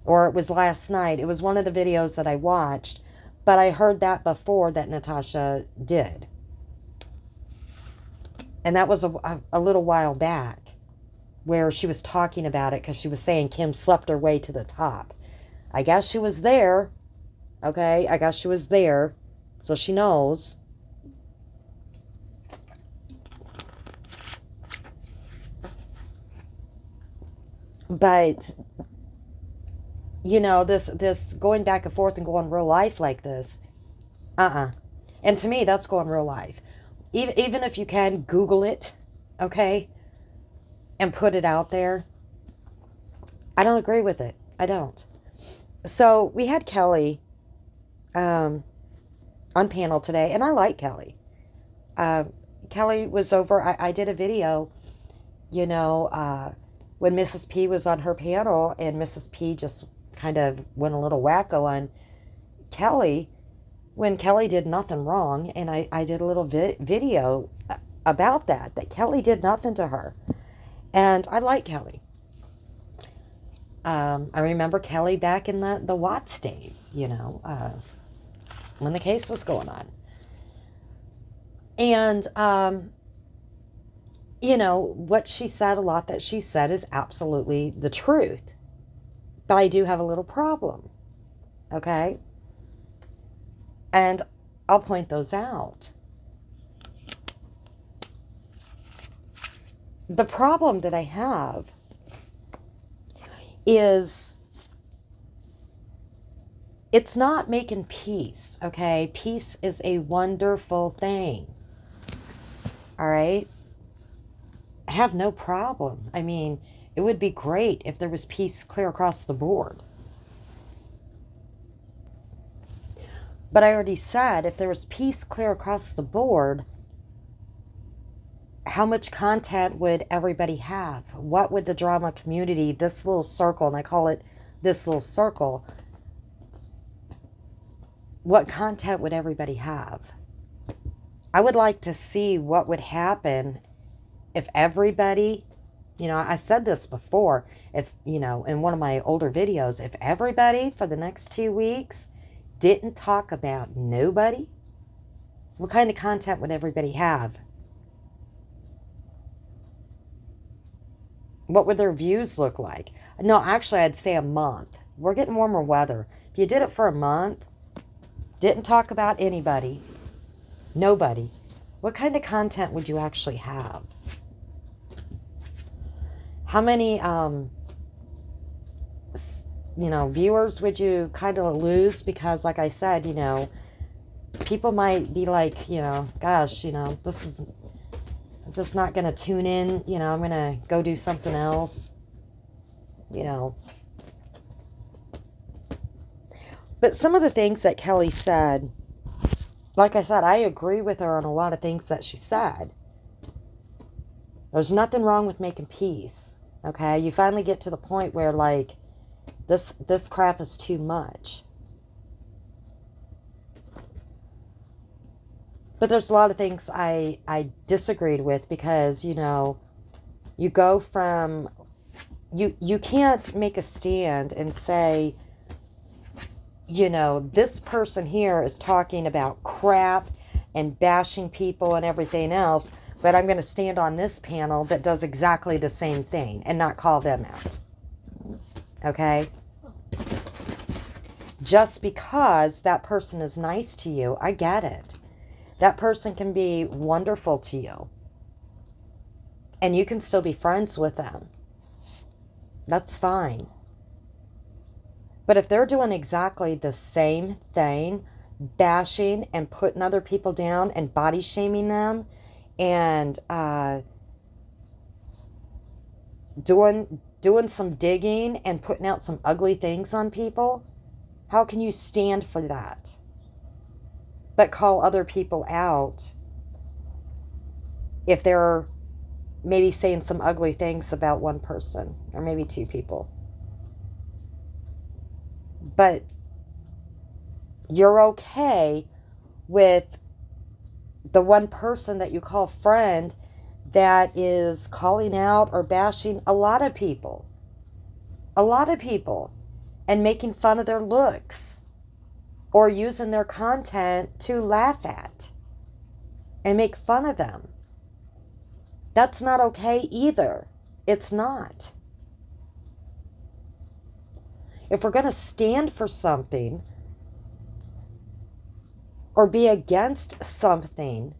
or it was last night. It was one of the videos that I watched, but I heard that before that Natasha did. And that was a little while back, where she was talking about it, because she was saying Kim slept her way to the top. I guess she was there. Okay, I guess she was there, so she knows. But, this going back and forth and going real life like this, uh-uh. And to me, that's going real life. Even if you can Google it, okay, and put it out there, I don't agree with it. I don't. So we had Kelly um, on panel today, and I like Kelly. Uh, Kelly was over. I did a video, you know, uh, when Mrs. P was on her panel, and Mrs. P just kind of went a little wacko on Kelly when Kelly did nothing wrong. And I did a little video about that Kelly did nothing to her. And I like Kelly. I remember Kelly back in the Watts days, when the case was going on. And, what she said, a lot that she said is absolutely the truth. But I do have a little problem, okay? And I'll point those out. The problem that I have is it's not making peace, okay? Peace is a wonderful thing, all right? I have no problem. I mean, it would be great if there was peace clear across the board. But I already said, if there was peace clear across the board, how much content would everybody have? What would the drama community, this little circle, and I call it this little circle, what content would everybody have? I would like to see what would happen if everybody, I said this before, if, in one of my older videos, if everybody for the next 2 weeks didn't talk about nobody, what kind of content would everybody have? What would their views look like? No, actually, I'd say a month. We're getting warmer weather. If you did it for a month, didn't talk about anybody, nobody, what kind of content would you actually have? How many, viewers would you kind of lose? Because like I said, people might be like, gosh, this is, I'm just not going to tune in. I'm going to go do something else, But some of the things that Kelly said, like I said, I agree with her on a lot of things that she said. There's nothing wrong with making peace, okay? You finally get to the point where, like, this crap is too much. But there's a lot of things I disagreed with because, you go from, you can't make a stand and say, this person here is talking about crap and bashing people and everything else, but I'm going to stand on this panel that does exactly the same thing and not call them out. Okay? Just because that person is nice to you, I get it. That person can be wonderful to you. And you can still be friends with them. That's fine. But if they're doing exactly the same thing, bashing and putting other people down and body shaming them and doing some digging and putting out some ugly things on people, how can you stand for that? But call other people out if they're maybe saying some ugly things about one person or maybe two people. But you're okay with the one person that you call friend that is calling out or bashing a lot of people, and making fun of their looks or using their content to laugh at and make fun of them. That's not okay either. It's not. If we're going to stand for something or be against something,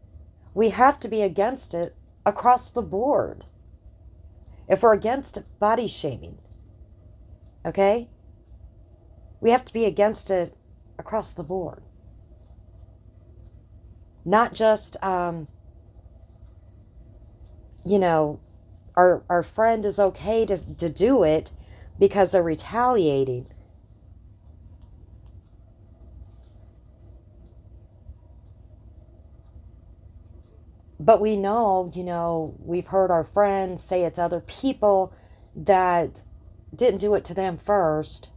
we have to be against it across the board. If we're against body shaming, Okay? We have to be against it across the board. Not just, you know, our friend is okay to do it because they're retaliating. But we know, we've heard our friends say it to other people that didn't do it to them first.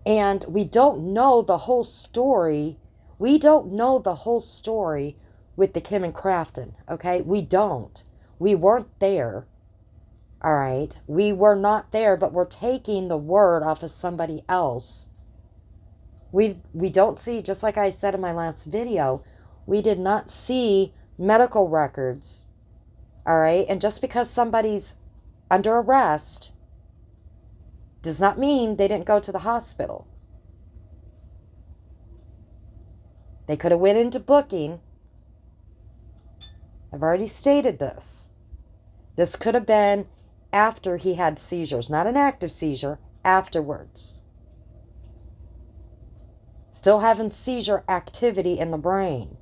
And we don't know the whole story. We don't know the whole story with the Kim and Crafton, okay? We don't. We weren't there, all right? We were not there, but we're taking the word off of somebody else. We don't see, just like I said in my last video, we did not see medical records, all right? And just because somebody's under arrest does not mean they didn't go to the hospital. They could have went into booking. I've already stated this. This could have been after he had seizures, not an active seizure, afterwards. Still having seizure activity in the brain.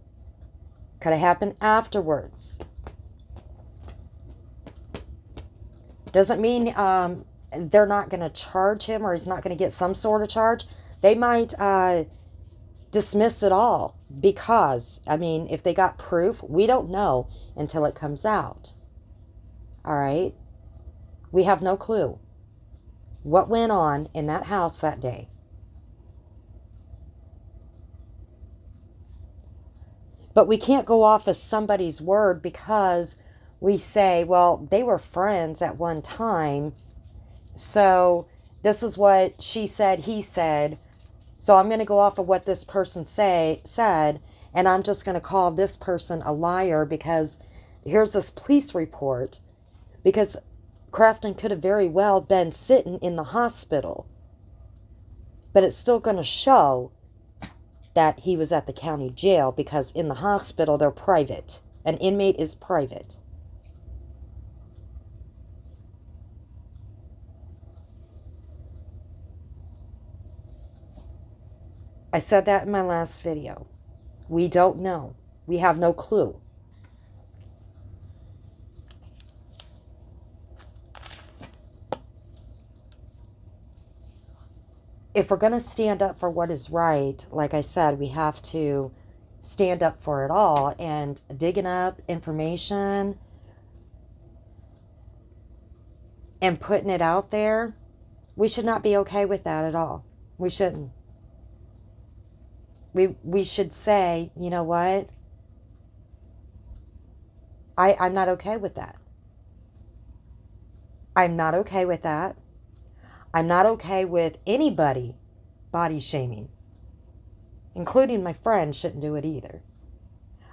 Could have happened afterwards. Doesn't mean they're not going to charge him or he's not going to get some sort of charge. They might dismiss it all because, if they got proof, we don't know until it comes out. All right? We have no clue what went on in that house that day. But we can't go off of somebody's word because we say, well, they were friends at one time. So this is what she said, he said. So I'm going to go off of what this person said, and I'm just going to call this person a liar because here's this police report. Because Crafton could have very well been sitting in the hospital. But it's still going to show that he was at the county jail because in the hospital they're private. An inmate is private. I said that in my last video. We don't know. We have no clue. If we're going to stand up for what is right, like I said, we have to stand up for it all. And digging up information and putting it out there, we should not be okay with that at all. We shouldn't. We should say, you know what? I'm not okay with that. I'm not okay with that. I'm not okay with anybody body shaming, including my friends shouldn't do it either.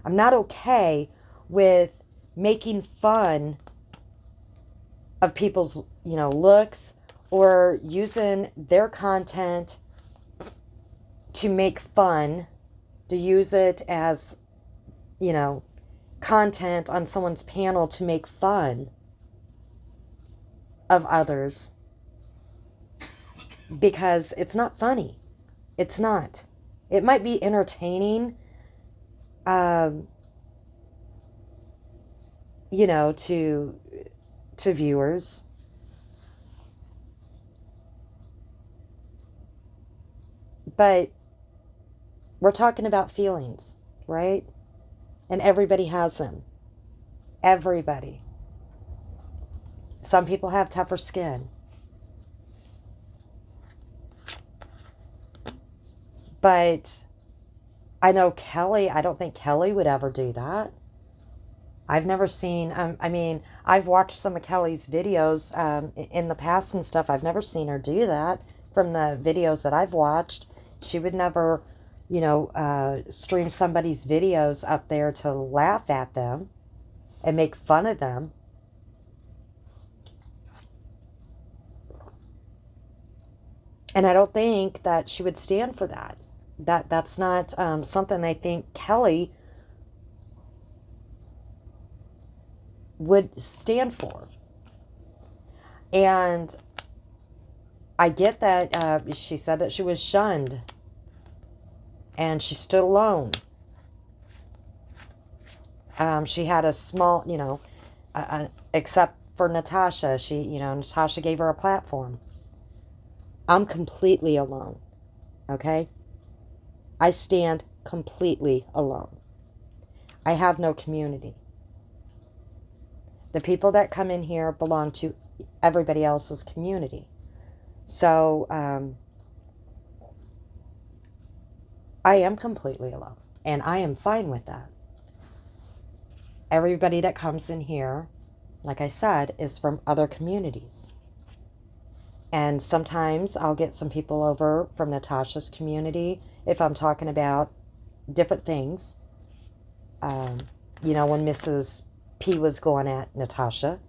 I'm not okay with making fun of people's, looks or using their content to make fun, to use it as, content on someone's panel to make fun of others. Because it's not funny. It's not. It might be entertaining, to viewers. But we're talking about feelings, right? And everybody has them. Everybody. Some people have tougher skin. But I know Kelly, I don't think Kelly would ever do that. I've never seen, I've watched some of Kelly's videos in the past and stuff. I've never seen her do that from the videos that I've watched. She would never, stream somebody's videos up there to laugh at them and make fun of them. And I don't think that she would stand for that. That's not something I think Kelly would stand for. And I get that she said that she was shunned and she stood alone. She had a small, except for Natasha, Natasha gave her a platform. I'm completely alone, okay? I stand completely alone. I have no community. The people that come in here belong to everybody else's community. So, I am completely alone, and I am fine with that. Everybody that comes in here, like I said, is from other communities. And sometimes I'll get some people over from Natasha's community if I'm talking about different things. When Mrs. P was going at Natasha.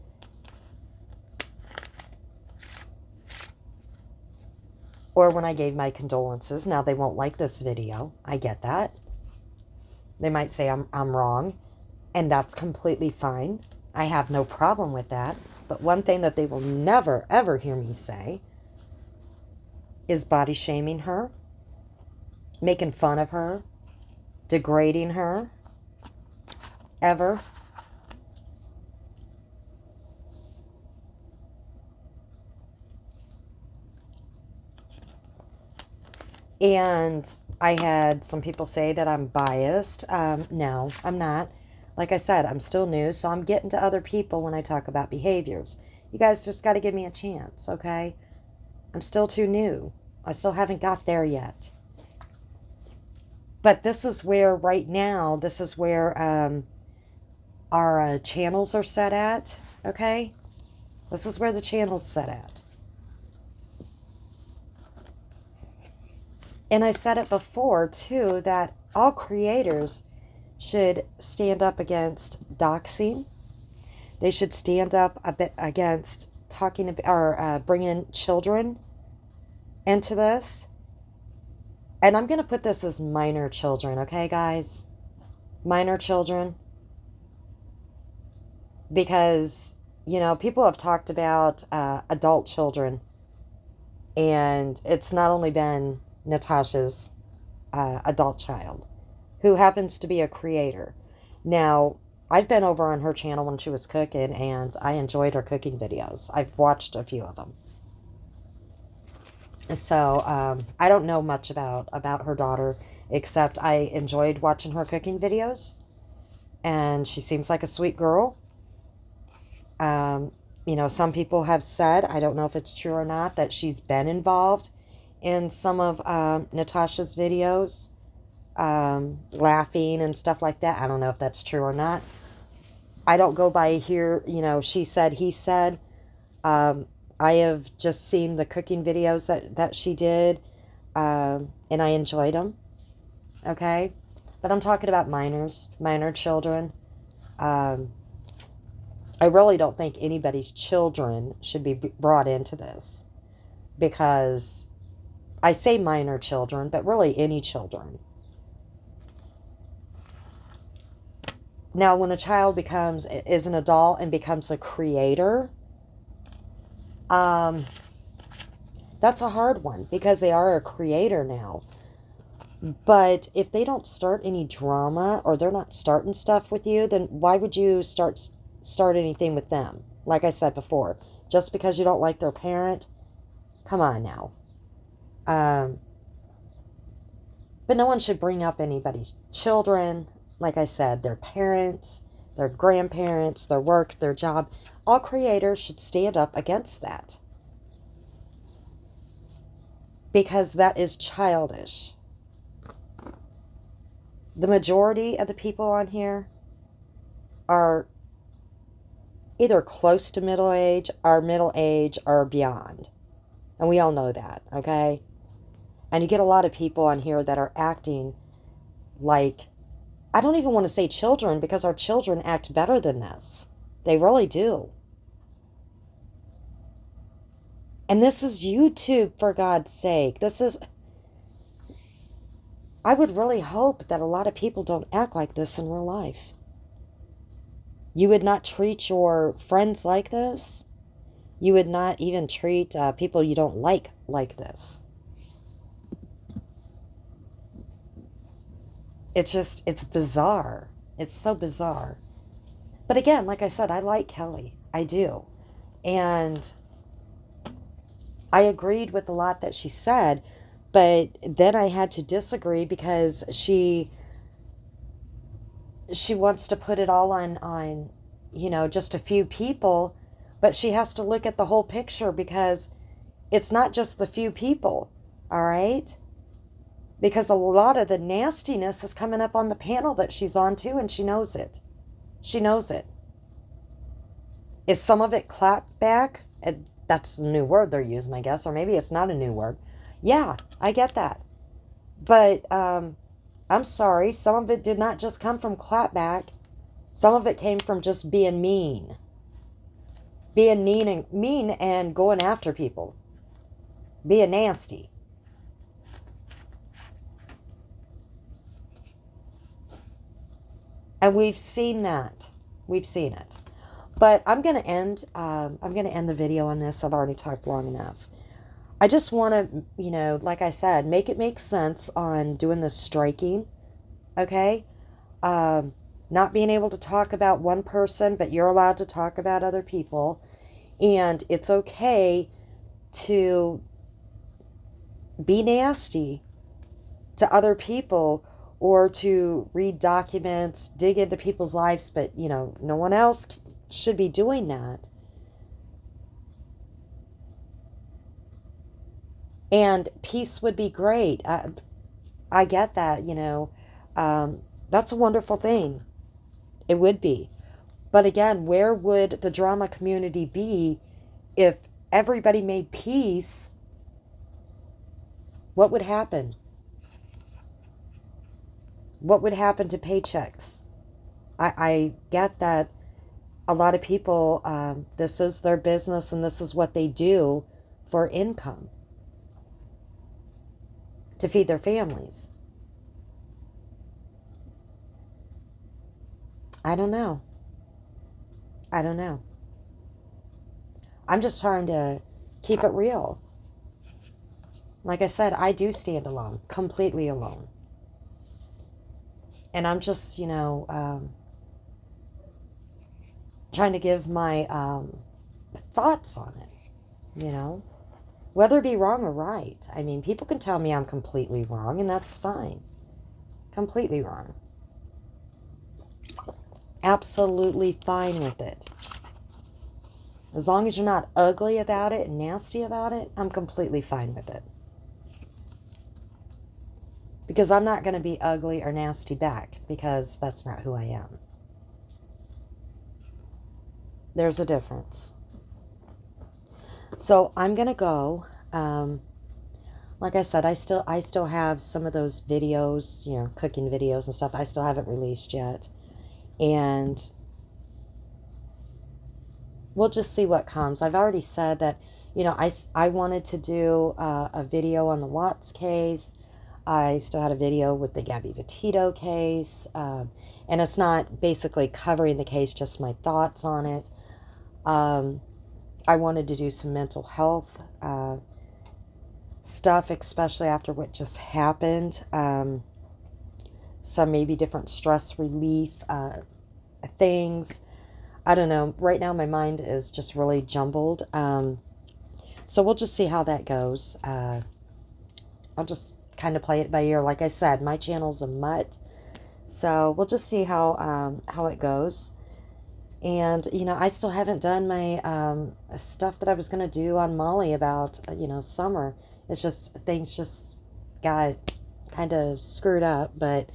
Or when I gave my condolences. Now, they won't like this video. I get that. They might say I'm wrong. And that's completely fine. I have no problem with that. But one thing that they will never, ever hear me say is body shaming her, making fun of her, degrading her, ever. And I had some people say that I'm biased. No, I'm not. Like I said, I'm still new, so I'm getting to other people when I talk about behaviors. You guys just got to give me a chance, okay? I'm still too new. I still haven't got there yet. But this is where, right now, this is where our channels are set at, okay? This is where the channel's set at. And I said it before, too, that all creators should stand up against doxing. They should stand up a bit against talking about, or bringing children into this. And I'm going to put this as minor children, okay, guys? Minor children. Because, people have talked about adult children. And it's not only been Natasha's adult child, who happens to be a creator. Now, I've been over on her channel when she was cooking, and I enjoyed her cooking videos. I've watched a few of them. So, I don't know much about her daughter, except I enjoyed watching her cooking videos. And she seems like a sweet girl. Some people have said, I don't know if it's true or not, that she's been involved in some of Natasha's videos. Laughing and stuff like that. I don't know if that's true or not. I don't go by here, she said, he said. I have just seen the cooking videos that she did, and I enjoyed them. Okay? But I'm talking about minor children. I really don't think anybody's children should be brought into this, because I say minor children, but really any children. Now, when a child is an adult and becomes a creator, that's a hard one, because they are a creator now. But if they don't start any drama, or they're not starting stuff with you, then why would you start anything with them? Like I said before, just because you don't like their parent, come on now. But no one should bring up anybody's children. Like I said, their parents, their grandparents, their work, their job. All creators should stand up against that, because that is childish. The majority of the people on here are either close to middle age, or beyond. And we all know that, okay? And you get a lot of people on here that are acting like, I don't even want to say children, because our children act better than this. They really do. And this is YouTube, for God's sake. I would really hope that a lot of people don't act like this in real life. You would not treat your friends like this. You would not even treat people you don't like this. It's bizarre. It's so bizarre. But again, like I said, I like Kelly. I do. And I agreed with a lot that she said, but then I had to disagree because she wants to put it all on just a few people, but she has to look at the whole picture because it's not just the few people, all right? Because a lot of the nastiness is coming up on the panel that she's on too, and she knows it. She knows it. Is some of it clap back? That's a new word they're using, I guess, or maybe it's not a new word. Yeah, I get that. But I'm sorry, some of it did not just come from clapback. Some of it came from just being mean. Being mean and going after people. Being nasty. And we've seen that. We've seen it. But I'm gonna end the video on this. I've already talked long enough. I just want to, like I said, make it make sense on doing this striking, okay? Not being able to talk about one person, but you're allowed to talk about other people. And it's okay to be nasty to other people or to read documents, dig into people's lives, but, no one else should be doing that. And peace would be great. I get that, that's a wonderful thing. It would be. But again, where would the drama community be if everybody made peace? What would happen? What would happen to paychecks? I get that a lot of people, this is their business and this is what they do for income to feed their families. I don't know. I don't know. I'm just trying to keep it real. Like I said, I do stand alone, completely alone. And I'm just, trying to give my thoughts on it, whether it be wrong or right. I mean, people can tell me I'm completely wrong, and that's fine. Completely wrong. Absolutely fine with it. As long as you're not ugly about it and nasty about it, I'm completely fine with it. Because I'm not going to be ugly or nasty back, because that's not who I am. There's a difference. So I'm going to go. Like I said, I still have some of those videos, cooking videos and stuff. I still haven't released yet. And we'll just see what comes. I've already said that, I wanted to do a video on the Watts case. I still had a video with the Gabby Petito case. And it's not basically covering the case, just my thoughts on it. I wanted to do some mental health stuff, especially after what just happened. Some maybe different stress relief things. I don't know. Right now my mind is just really jumbled. So we'll just see how that goes. I'll just kind of play it by ear. Like I said, my channel's a mutt. So we'll just see how it goes. And, I still haven't done my stuff that I was going to do on Molly about, summer. It's just, things just got kind of screwed up. But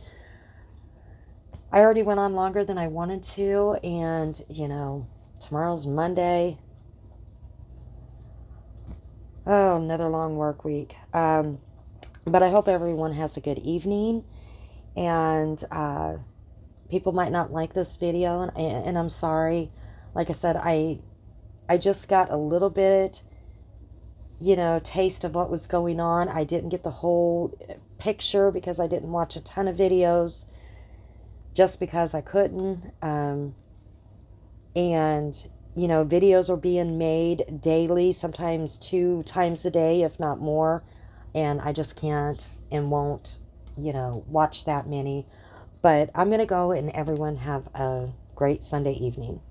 I already went on longer than I wanted to. And, tomorrow's Monday. Oh, another long work week. But I hope everyone has a good evening. And people might not like this video, and I'm sorry. Like I said, I just got a little bit, taste of what was going on. I didn't get the whole picture because I didn't watch a ton of videos just because I couldn't. And, videos are being made daily, sometimes 2 times a day, if not more. And I just can't and won't, watch that many. But I'm going to go, and everyone have a great Sunday evening.